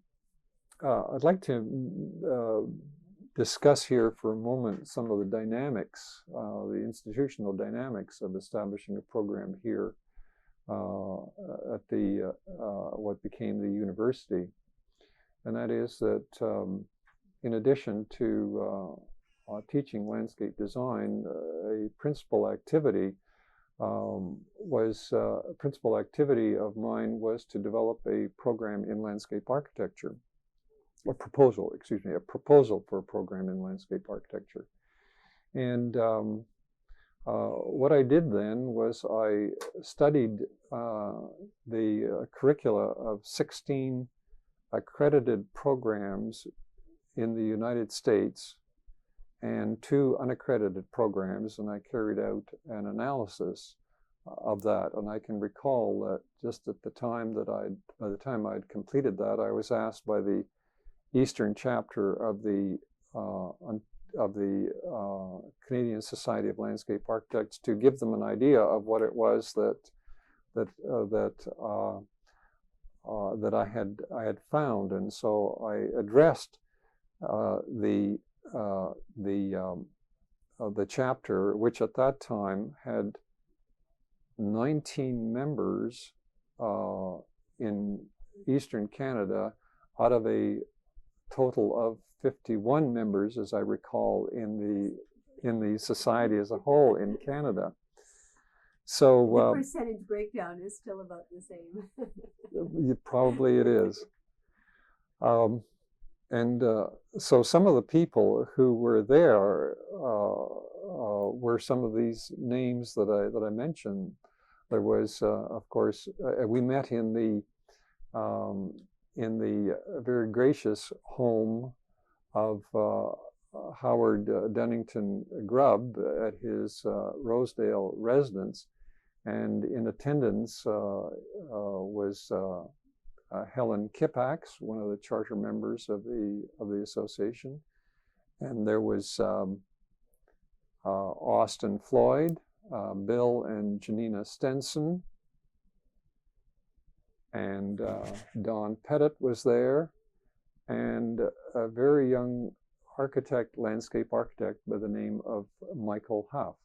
discuss here for a moment some of the dynamics, the institutional dynamics of establishing a program here at the what became the university, and that is that in addition to teaching landscape design, a principal activity of mine was to develop a program in landscape architecture, a proposal for a program in landscape architecture. And what I did then was I studied the curricula of 16 accredited programs in the United States and 2 unaccredited programs, and I carried out an analysis of that. And I can recall that just at the time by the time I'd completed that, I was asked by the Eastern chapter of the Canadian Society of Landscape Architects to give them an idea of what it was that I had found, and so I addressed the chapter, which at that time had 19 members in Eastern Canada, out of a total of 51 members, as I recall, in the society as a whole in Canada. So the percentage breakdown is still about the same. Probably it is. And so some of the people who were there were some of these names that I mentioned. There was, of course, we met in the very gracious home of Howard Dunnington Grubb at his Rosedale residence, and in attendance was Helen Kipax, one of the charter members of the association, and there was Austin Floyd, Bill and Janina Stenson, and Don Pettit was there, and a very young landscape architect by the name of Michael Huff.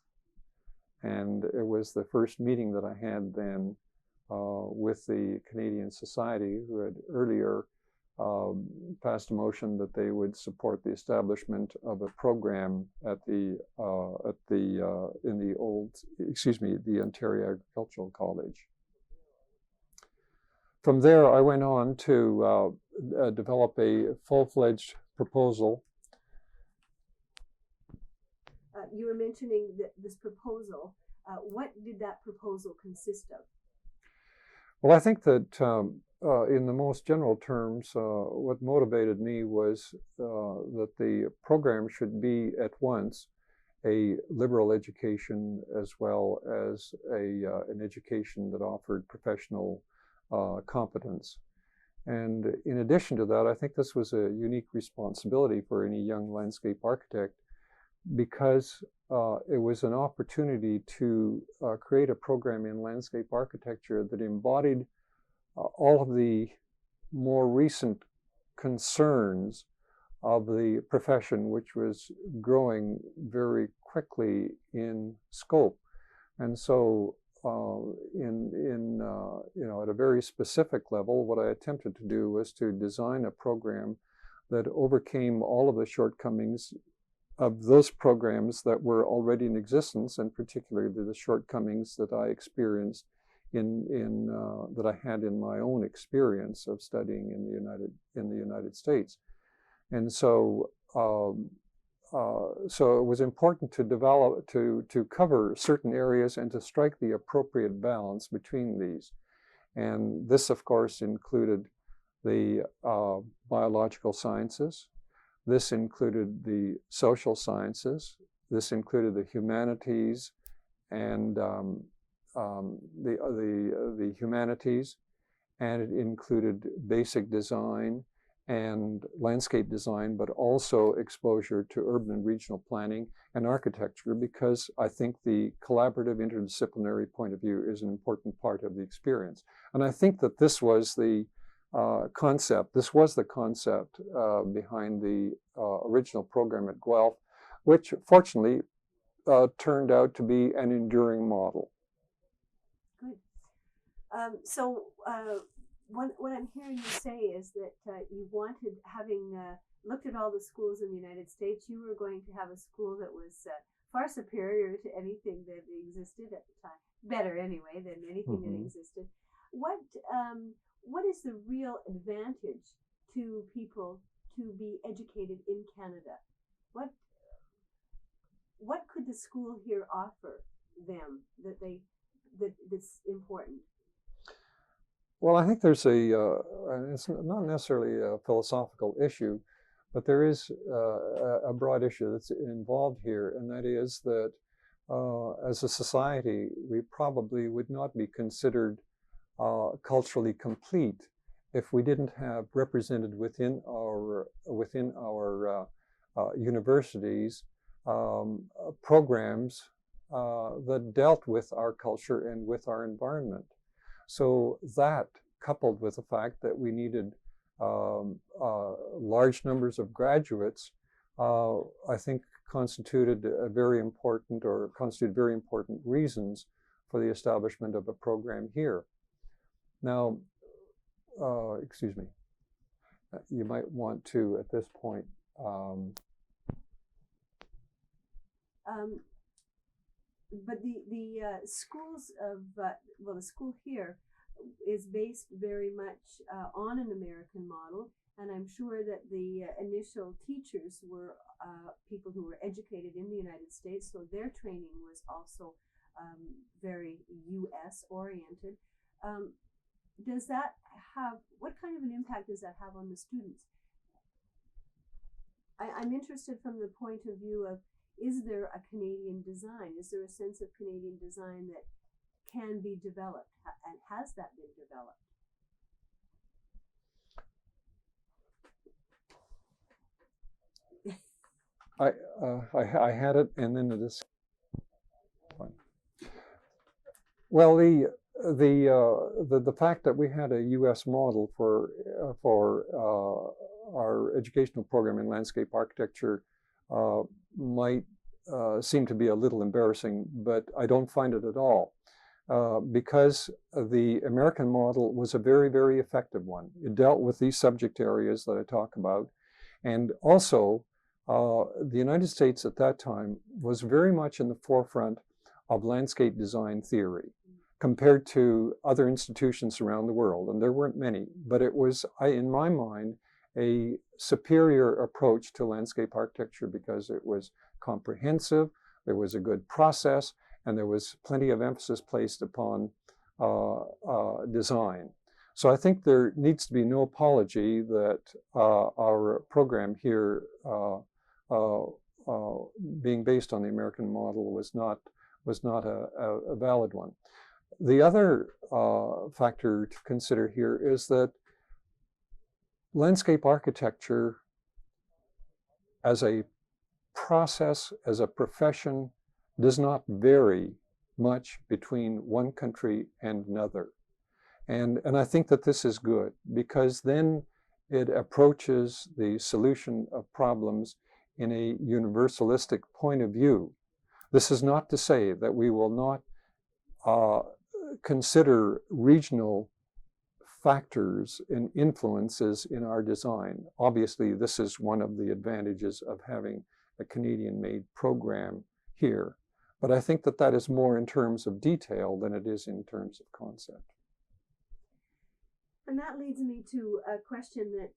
And it was the first meeting that I had then with the Canadian Society, who had earlier passed a motion that they would support the establishment of a program at the Ontario Agricultural College. From there, I went on to develop a full-fledged proposal you were mentioning this proposal. What did that proposal consist of? Well, I think that in the most general terms, what motivated me was that the program should be at once a liberal education as well as an education that offered professional competence. And in addition to that, I think this was a unique responsibility for any young landscape architect, because it was an opportunity to create a program in landscape architecture that embodied all of the more recent concerns of the profession, which was growing very quickly in scope. And so at a very specific level, what I attempted to do was to design a program that overcame all of the shortcomings of those programs that were already in existence, and particularly the shortcomings that I experienced that I had in my own experience of studying in the United States. And so so it was important to develop, to cover certain areas and to strike the appropriate balance between these. And this, of course, included the biological sciences. This included the social sciences. This included the humanities and the humanities, and it included basic design and landscape design, but also exposure to urban and regional planning and architecture, because I think the collaborative interdisciplinary point of view is an important part of the experience. And I think that this was the concept behind the original program at Guelph, which fortunately turned out to be an enduring model. Good. What I'm hearing you say is that you wanted, having looked at all the schools in the United States, you were going to have a school that was far superior to anything that existed at the time. Better, anyway, than anything that existed. What is the real advantage to people to be educated in Canada? What could the school here offer them that's important? Well, I think there's it's not necessarily a philosophical issue, but there is a broad issue that's involved here, and that is that as a society, we probably would not be considered culturally complete if we didn't have represented within our universities programs that dealt with our culture and with our environment. So that, coupled with the fact that we needed large numbers of graduates, I think constituted very important reasons for the establishment of a program here. Now, excuse me, you might want to, at this point, but the schools of, the school here is based very much on an American model, and I'm sure that the initial teachers were people who were educated in the United States, so their training was also very US oriented. Does that have, what kind of an impact does that have on the students? I'm interested from the point of view of, is there a Canadian design? Is there a sense of Canadian design that can be developed? And has that been developed? I had it, and then it is. Well, the fact that we had a U.S. model for our educational program in landscape architecture might seem to be a little embarrassing, but I don't find it at all, because the American model was a very, very effective one. It dealt with these subject areas that I talk about, and also the United States at that time was very much in the forefront of landscape design theory compared to other institutions around the world, and there weren't many, but it was, in my mind, a superior approach to landscape architecture because it was comprehensive, there was a good process, and there was plenty of emphasis placed upon design. So I think there needs to be no apology that our program here, being based on the American model, was not a valid one. The other factor to consider here is that landscape architecture as a process, as a profession, does not vary much between one country and another. And I think that this is good, because then it approaches the solution of problems in a universalistic point of view. This is not to say that we will not consider regional factors and influences in our design. Obviously, this is one of the advantages of having a Canadian-made program here. But I think that that is more in terms of detail than it is in terms of concept. And that leads me to a question that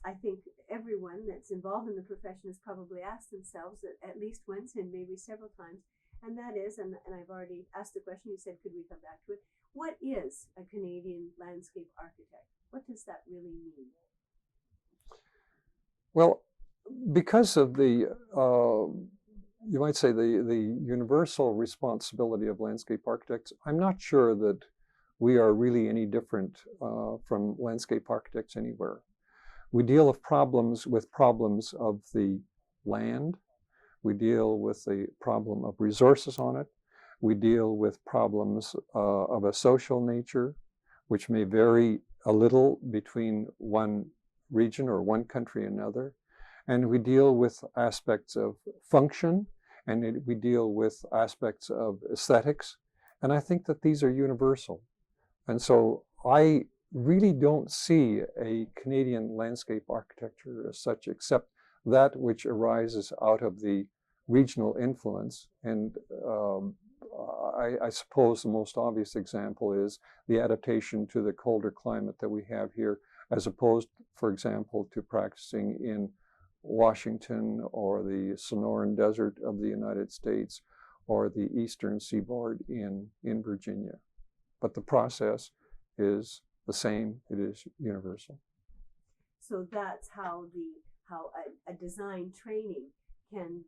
I think everyone that's involved in the profession has probably asked themselves at least once and maybe several times. And that is, and I've already asked the question, you said, could we come back to it? What is a Canadian landscape architect? What does that really mean? Well, because of the, you might say, the universal responsibility of landscape architects, I'm not sure that we are really any different from landscape architects anywhere. We deal with problems of the land. We deal with the problem of resources on it. We deal with problems of a social nature, which may vary a little between one region or one country and another. And we deal with aspects of function, and we deal with aspects of aesthetics. And I think that these are universal. And so I really don't see a Canadian landscape architecture as such, except that which arises out of the regional influence. And I suppose the most obvious example is the adaptation to the colder climate that we have here, as opposed, for example, to practicing in Washington or the Sonoran Desert of the United States or the Eastern Seaboard in Virginia. But the process is the same, it is universal. So that's how a design training can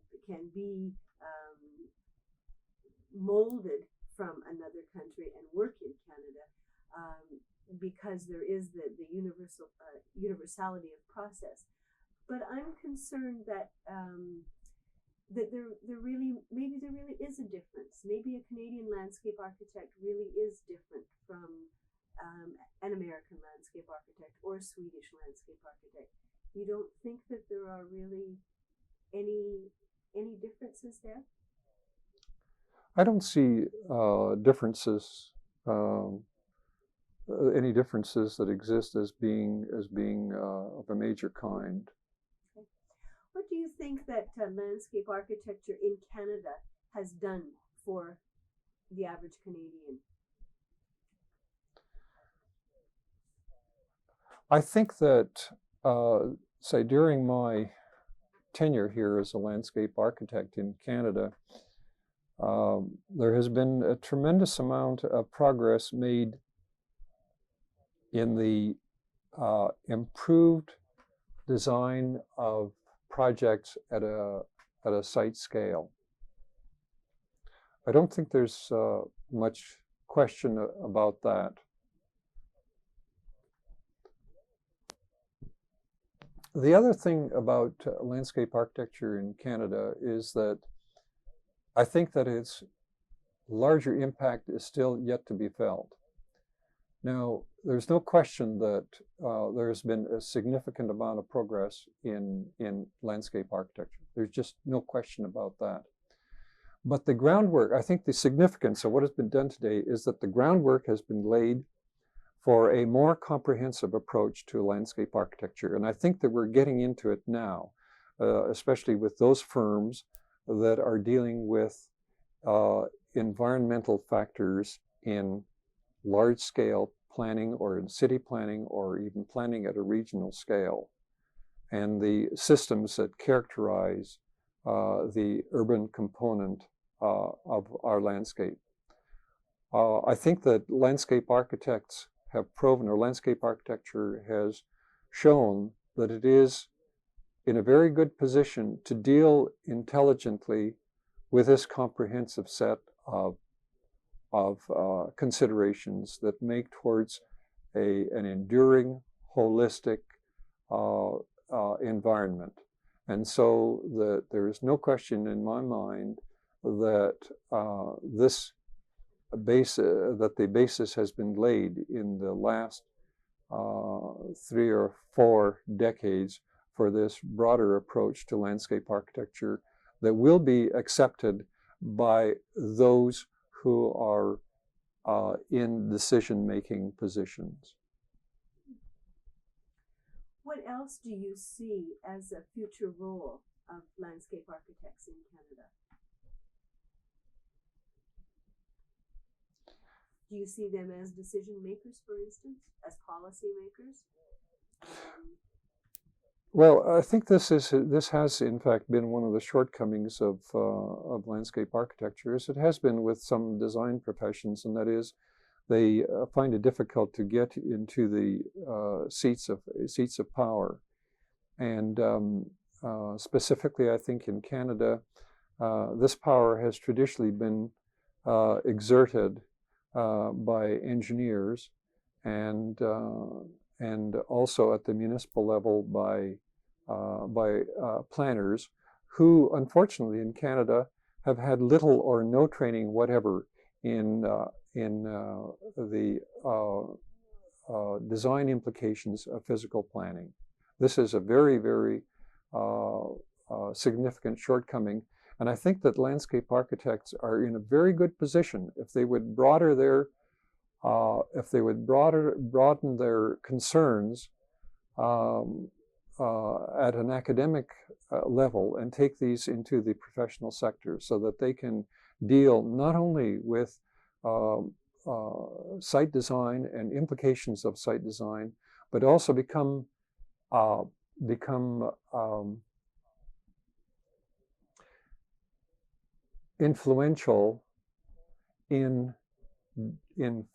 be molded from another country and work in Canada, because there is the universality of process. But I'm concerned that that there really is a difference. Maybe a Canadian landscape architect really is different from an American landscape architect or a Swedish landscape architect. You don't think that there are really any differences there? I don't see differences, any differences that exist as being of a major kind. Okay. What do you think that landscape architecture in Canada has done for the average Canadian? I think that, say, during my tenure here as a landscape architect in Canada, there has been a tremendous amount of progress made in the improved design of projects at a site scale. I don't think there's much question about that. The other thing about landscape architecture in Canada is that I think that its larger impact is still yet to be felt. Now, there's no question that there's been a significant amount of progress in landscape architecture. There's just no question about that. But the groundwork, I think the significance of what has been done today is that the groundwork has been laid for a more comprehensive approach to landscape architecture. And I think that we're getting into it now, especially with those firms that are dealing with environmental factors in large-scale planning or in city planning or even planning at a regional scale. And the systems that characterize the urban component of our landscape. I think that landscape architects have proven, or landscape architecture has shown, that it is in a very good position to deal intelligently with this comprehensive set of considerations that make towards an enduring, holistic environment. And so there is no question in my mind that that the basis has been laid in the last 3 or 4 decades for this broader approach to landscape architecture that will be accepted by those who are in decision-making positions. What else do you see as a future role of landscape architects in Canada? Do you see them as decision makers, for instance, as policy makers? Well, I think this has in fact been one of the shortcomings of landscape architecture, as it has been with some design professions, and that is, they find it difficult to get into the seats of power, and specifically, I think in Canada, this power has traditionally been exerted by engineers, and also at the municipal level by planners, who unfortunately in Canada have had little or no training whatever in the design implications of physical planning. This is a very, very significant shortcoming. And I think that landscape architects are in a very good position if they would broaden their concerns at an academic level and take these into the professional sector, so that they can deal not only with site design and implications of site design, but also become influential in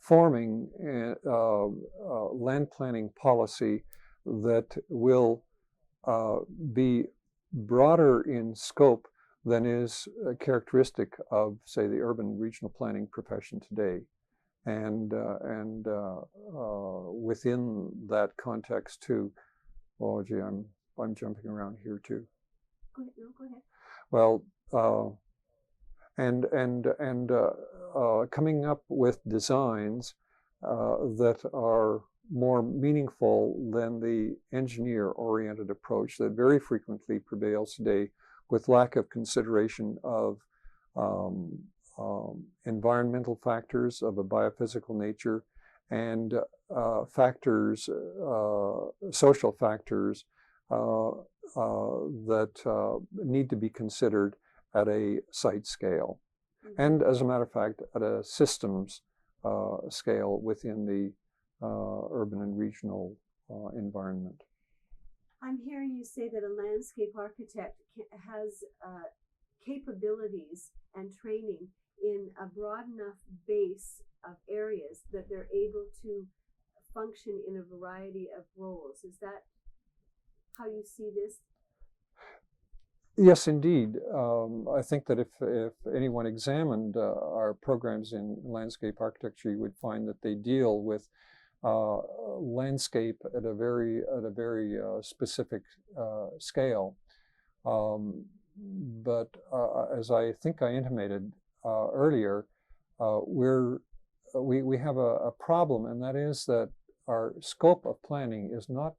forming land planning policy that will be broader in scope than is characteristic of, say, the urban regional planning profession today. And within that context too, oh gee, I'm jumping around here too. Go ahead. No, go ahead. Well, coming up with designs that are more meaningful than the engineer-oriented approach that very frequently prevails today, with lack of consideration of environmental factors of a biophysical nature, and factors, social factors that need to be considered at a site scale, and as a matter of fact, at a systems scale within the urban and regional environment. I'm hearing you say that a landscape architect has capabilities and training in a broad enough base of areas that they're able to function in a variety of roles. Is that how you see this? Yes, indeed. I think that if anyone examined our programs in landscape architecture, you would find that they deal with landscape at a very specific scale. But as I think I intimated earlier, we have a problem, and that is that our scope of planning is not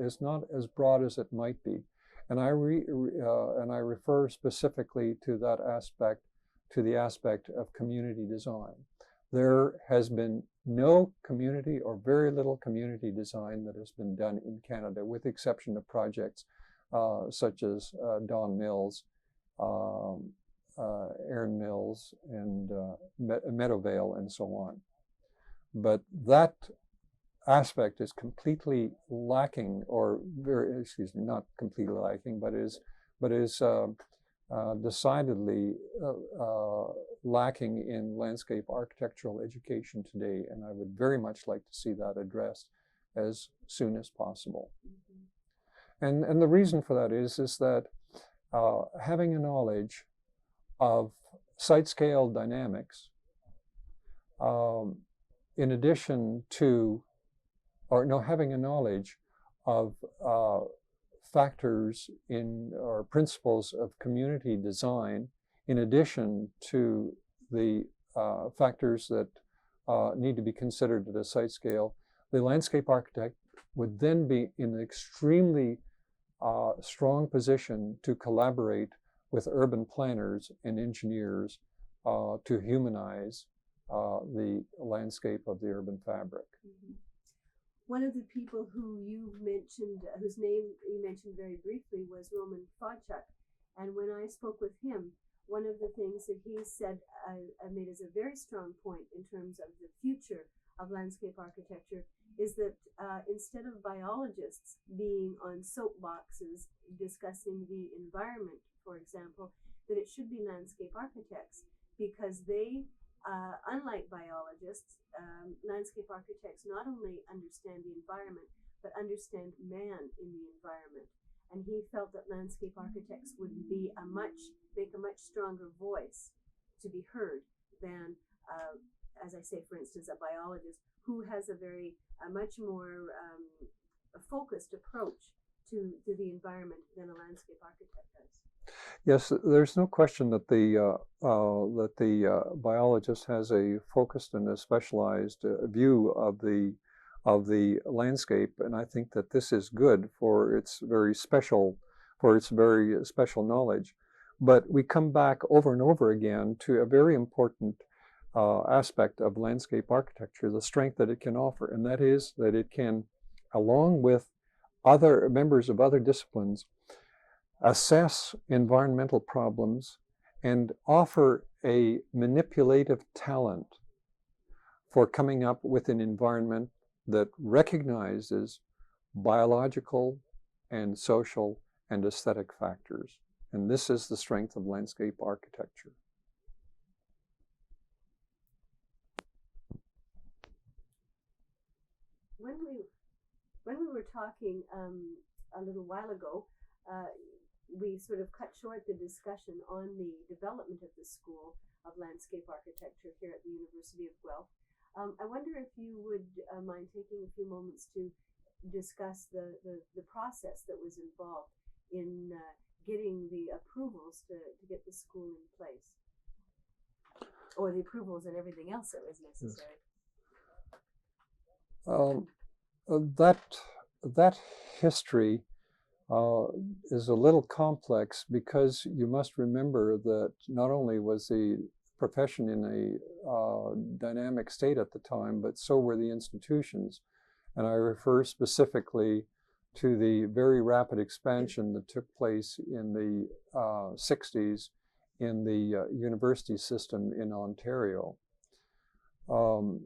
as broad as it might be. And I refer specifically to that aspect, to the aspect of community design. There has been no community, or very little community design, that has been done in Canada, with the exception of projects such as Don Mills, Erin Mills, and Meadowvale, and so on. But that aspect is completely lacking, or not completely lacking, but is but is decidedly lacking in landscape architectural education today, and I would very much like to see that addressed as soon as possible. And the reason for that is that having a knowledge of site-scale dynamics, in addition to, having a knowledge of factors in or principles of community design, in addition to the factors that need to be considered at a site scale, the landscape architect would then be in an extremely strong position to collaborate with urban planners and engineers to humanize the landscape of the urban fabric. One of the people who you mentioned, whose name you mentioned very briefly, was Roman Fodchuk. And when I spoke with him, one of the things that he said made as a very strong point in terms of the future of landscape architecture is that instead of biologists being on soapboxes discussing the environment, for example, that it should be landscape architects, because they, unlike biologists, landscape architects not only understand the environment, but understand man in the environment. And he felt that landscape architects would be make a much stronger voice to be heard than, as I say, for instance, a biologist who has a much more focused approach to the environment than a landscape architect does. Yes, there's no question that the biologist has a focused and a specialized view of the landscape, and I think that this is good for its very special knowledge. But we come back over and over again to a very important aspect of landscape architecture, the strength that it can offer, and that is that it can, along with other members of other disciplines, assess environmental problems and offer a manipulative talent for coming up with an environment that recognizes biological and social and aesthetic factors. And this is the strength of landscape architecture. When we were talking a little while ago, we sort of cut short the discussion on the development of the School of Landscape Architecture here at the University of Guelph. I wonder if you would mind taking a few moments to discuss the process that was involved in getting the approvals to get the school in place, or the approvals and everything else that was necessary. That history is a little complex, because you must remember that not only was the profession in a dynamic state at the time, but so were the institutions. And I refer specifically to the very rapid expansion that took place in the 60s in the university system in Ontario. And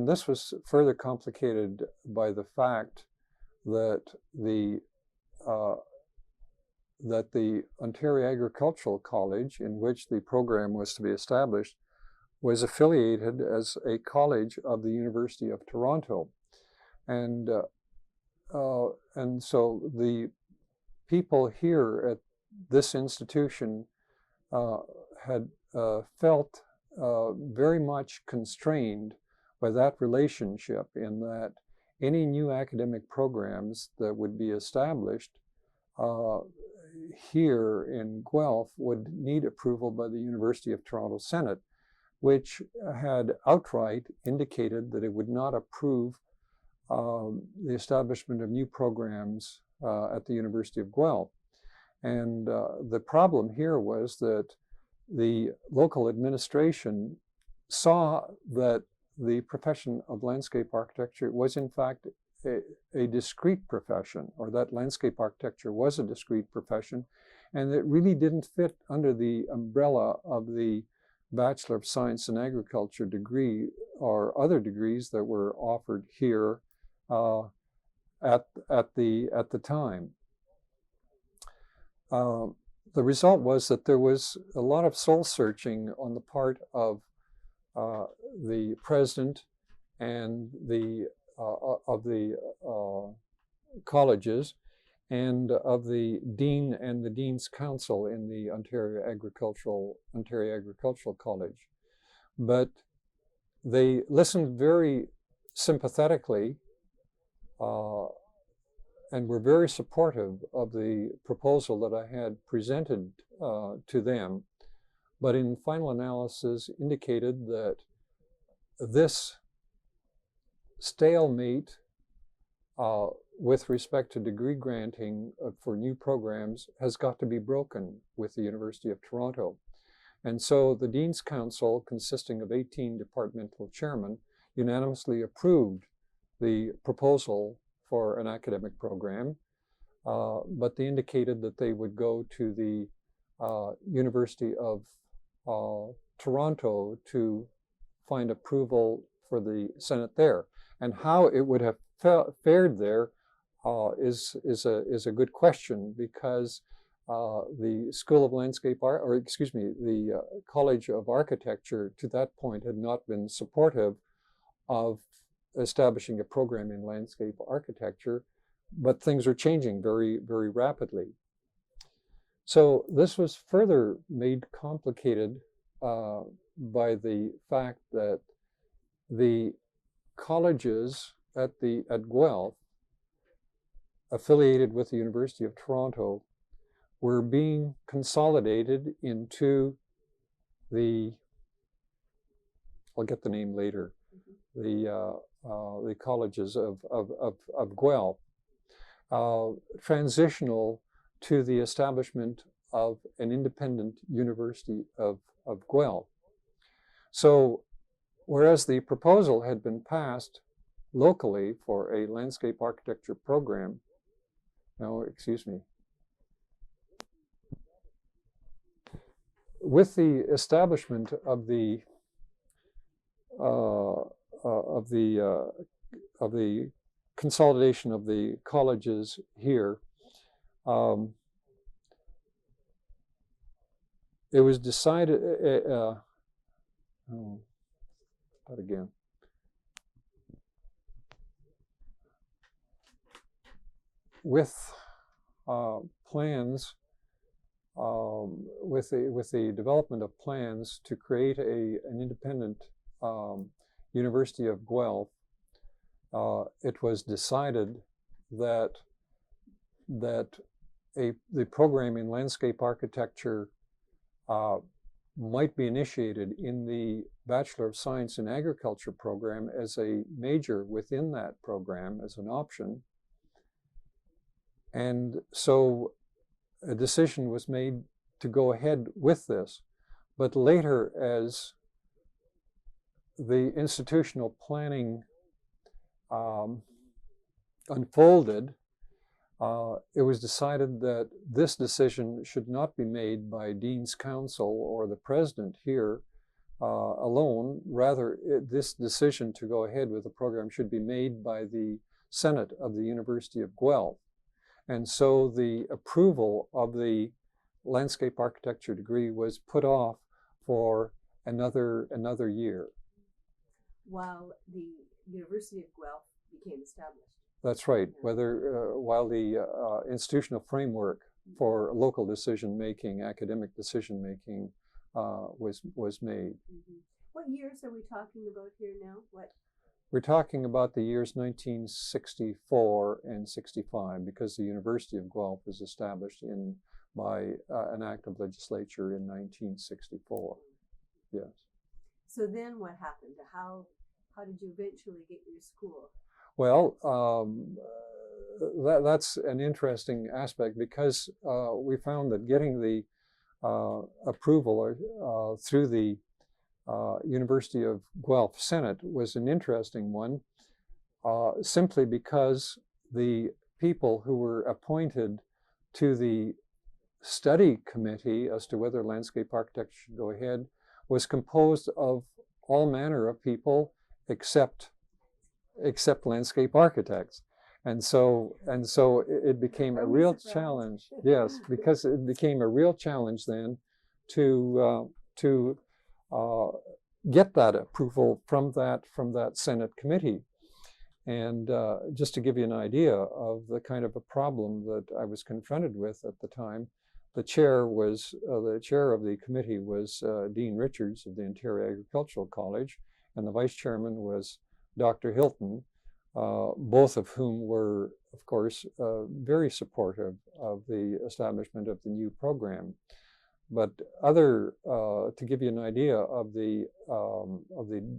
this was further complicated by the fact that the Ontario Agricultural College, in which the program was to be established, was affiliated as a college of the University of Toronto, and so the people here at this institution had felt very much constrained by that relationship, in that any new academic programs that would be established here in Guelph would need approval by the University of Toronto Senate, which had outright indicated that it would not approve the establishment of new programs at the University of Guelph. And the problem here was that the local administration saw that the profession of landscape architecture was in fact a discrete profession, or that landscape architecture was a discrete profession, and it really didn't fit under the umbrella of the Bachelor of Science in Agriculture degree or other degrees that were offered here at the time. the result was that there was a lot of soul searching on the part of the president and of the colleges, and of the dean and the dean's council in the Ontario Agricultural College. But they listened very sympathetically and were very supportive of the proposal that I had presented to them, but in final analysis indicated that this stalemate with respect to degree granting for new programs has got to be broken with the University of Toronto. And so the Dean's Council, consisting of 18 departmental chairmen, unanimously approved the proposal for an academic program, but they indicated that they would go to the University of Toronto to find approval for the Senate there. And how it would have fared there is a good question, because the School of Landscape Art, or excuse me, the College of Architecture to that point had not been supportive of establishing a program in landscape architecture, but things are changing very, very rapidly. So this was further made complicated by the fact that the colleges at Guelph, affiliated with the University of Toronto, were being consolidated into the, I'll get the name later, the colleges of Guelph, transitional to the establishment of an independent University of Guelph. So whereas the proposal had been passed locally for a landscape architecture program, no, excuse me, with the establishment of the consolidation of the colleges here, it was decided. That again. With plans, with the development of plans to create an independent University of Guelph, it was decided that the program in landscape architecture might be initiated in the Bachelor of Science in Agriculture program as a major within that program as an option. And so a decision was made to go ahead with this. But later, as the institutional planning unfolded, it was decided that this decision should not be made by Dean's Council or the president here alone. Rather, this decision to go ahead with the program should be made by the Senate of the University of Guelph. And so the approval of the landscape architecture degree was put off for another year. While the University of Guelph became established. That's right. While the institutional framework for local decision-making, academic decision-making was made. Mm-hmm. What years are we talking about here now? We're talking about the years 1964 and 65, because the University of Guelph was established by an act of legislature in 1964. Yes. So then what happened? How did you eventually get your school? Well, that's an interesting aspect, because we found that getting the approval through the University of Guelph Senate was an interesting one, simply because the people who were appointed to the study committee as to whether landscape architecture should go ahead was composed of all manner of people except landscape architects. And so it became a real challenge. Yes, because it became a real challenge then to get that approval from that Senate committee. And just to give you an idea of the kind of a problem that I was confronted with at the time, the chair of the committee was Dean Richards of the Ontario Agricultural College, and the vice chairman was Dr. Hilton, both of whom were, of course, very supportive of the establishment of the new program. But to give you an idea of the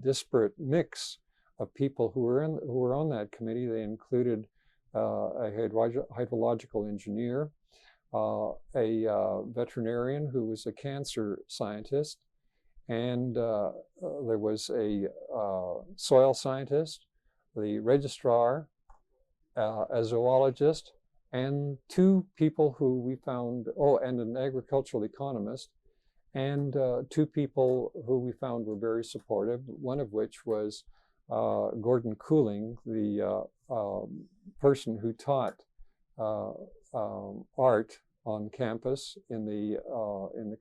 disparate mix of people who were on that committee, they included a hydrological engineer, a veterinarian who was a cancer scientist, and there was a soil scientist, the registrar, a zoologist, and two people who we found, and an agricultural economist, and two people who we found were very supportive, one of which was Gordon Cooling, the person who taught art on campus in the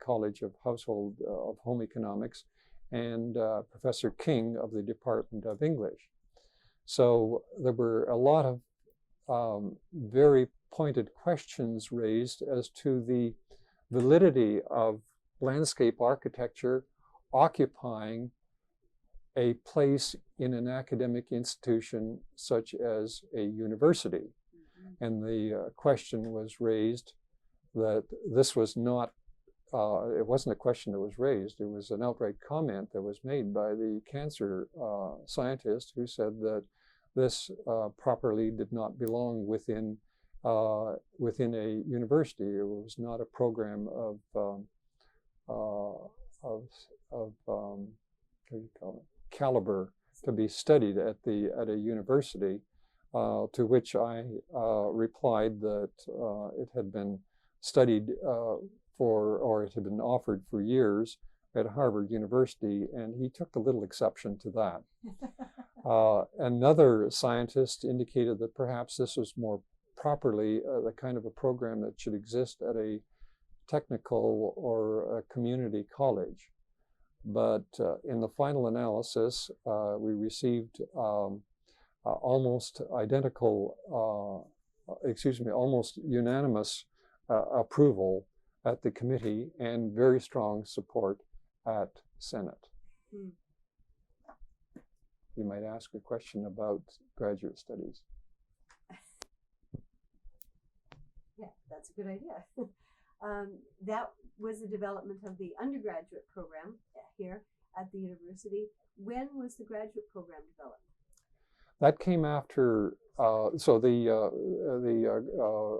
College of Home Economics, and Professor King of the Department of English. So there were a lot of very pointed questions raised as to the validity of landscape architecture occupying a place in an academic institution such as a university. And the question was raised that this was not, it wasn't a question that was raised, it was an outright comment that was made by the cancer scientist, who said that this properly did not belong within a university. It was not a program of what do you call it, caliber to be studied at a university. To which I replied that it had been studied or it had been offered for years at Harvard University, and he took a little exception to that. Another scientist indicated that perhaps this was more properly the kind of a program that should exist at a technical or a community college. But in the final analysis, we received almost unanimous approval at the committee and very strong support at Senate. You might ask a question about graduate studies. Yeah, that's a good idea. That was the development of the undergraduate program here at the university. When was the graduate program developed? That came after, so the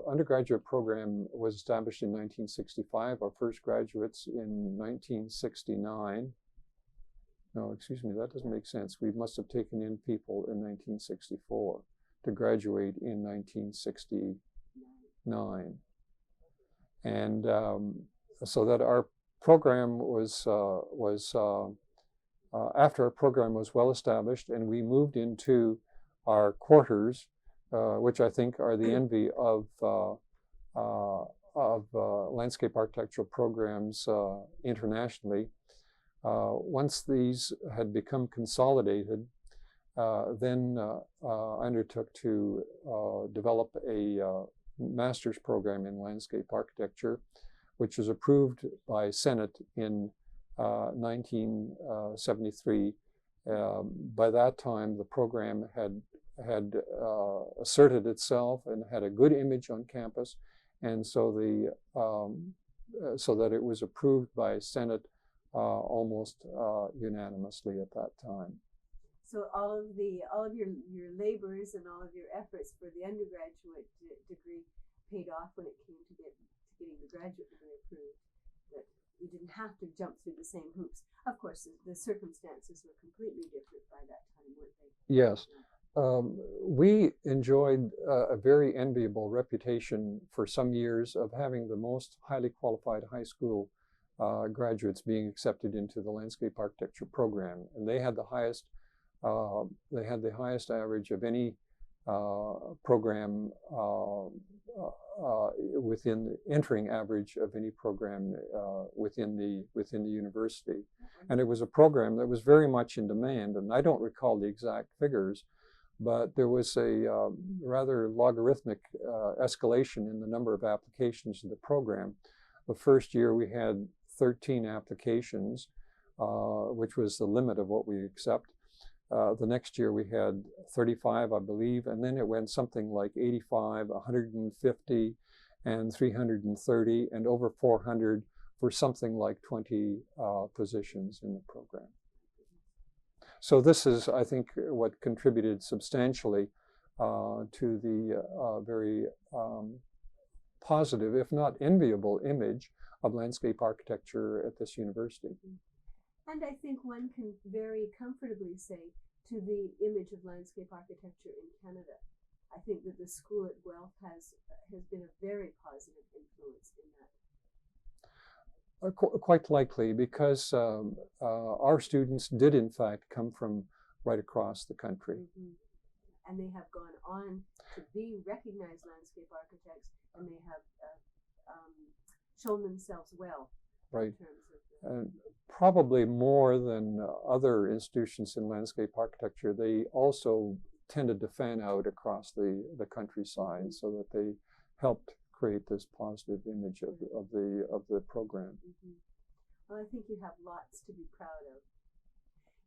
undergraduate program was established in 1965. Our first graduates in 1969. No, excuse me, that doesn't make sense. We must have taken in people in 1964 to graduate in 1969. And so that our program was after our program was well established, and we moved into our quarters, which I think are the envy of landscape architectural programs internationally. Once these had become consolidated, then I undertook to develop a master's program in landscape architecture, which was approved by Senate in 1973. By that time, the program had asserted itself and had a good image on campus, and so so that it was approved by Senate almost unanimously at that time. So all of your labors and all of your efforts for the undergraduate degree paid off when it came to getting the graduate degree approved. That you didn't have to jump through the same hoops. Of course, the circumstances were completely different by that time, weren't they? Yes. We enjoyed a very enviable reputation for some years of having the most highly qualified high school graduates being accepted into the landscape architecture program, and they had the highest average of any program within the entering average of any program within the university. And it was a program that was very much in demand, and I don't recall the exact figures, but there was a rather logarithmic escalation in the number of applications in the program. The first year we had 13 applications, which was the limit of what we accept. The next year we had 35, I believe, and then it went something like 85, 150, and 330, and over 400 for something like 20 positions in the program. So this is, I think, what contributed substantially to the very positive, if not enviable, image of landscape architecture at this university. And I think one can very comfortably say to the image of landscape architecture in Canada, I think that the school at Guelph has been a very positive influence in that. Quite likely, because our students did in fact come from right across the country. Mm-hmm. And they have gone on to be recognized landscape architects, and they have shown themselves well. Right. In terms of probably more than other institutions in landscape architecture, they also tended to fan out across the countryside, so that they helped create this positive image of the program. Mm-hmm. Well, I think you have lots to be proud of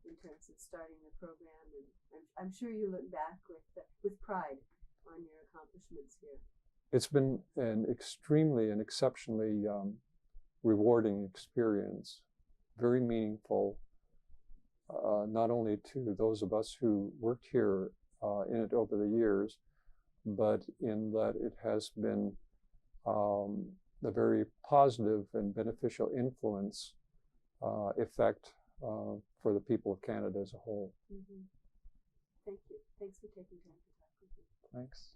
in terms of starting the program, and I'm sure you look back with pride on your accomplishments here. It's been an exceptionally rewarding experience, very meaningful, not only to those of us who worked here in it over the years, but in that it has been a very positive and beneficial influence effect for the people of Canada as a whole. Mm-hmm. Thank you. Thanks for taking time to talk with me. Thanks.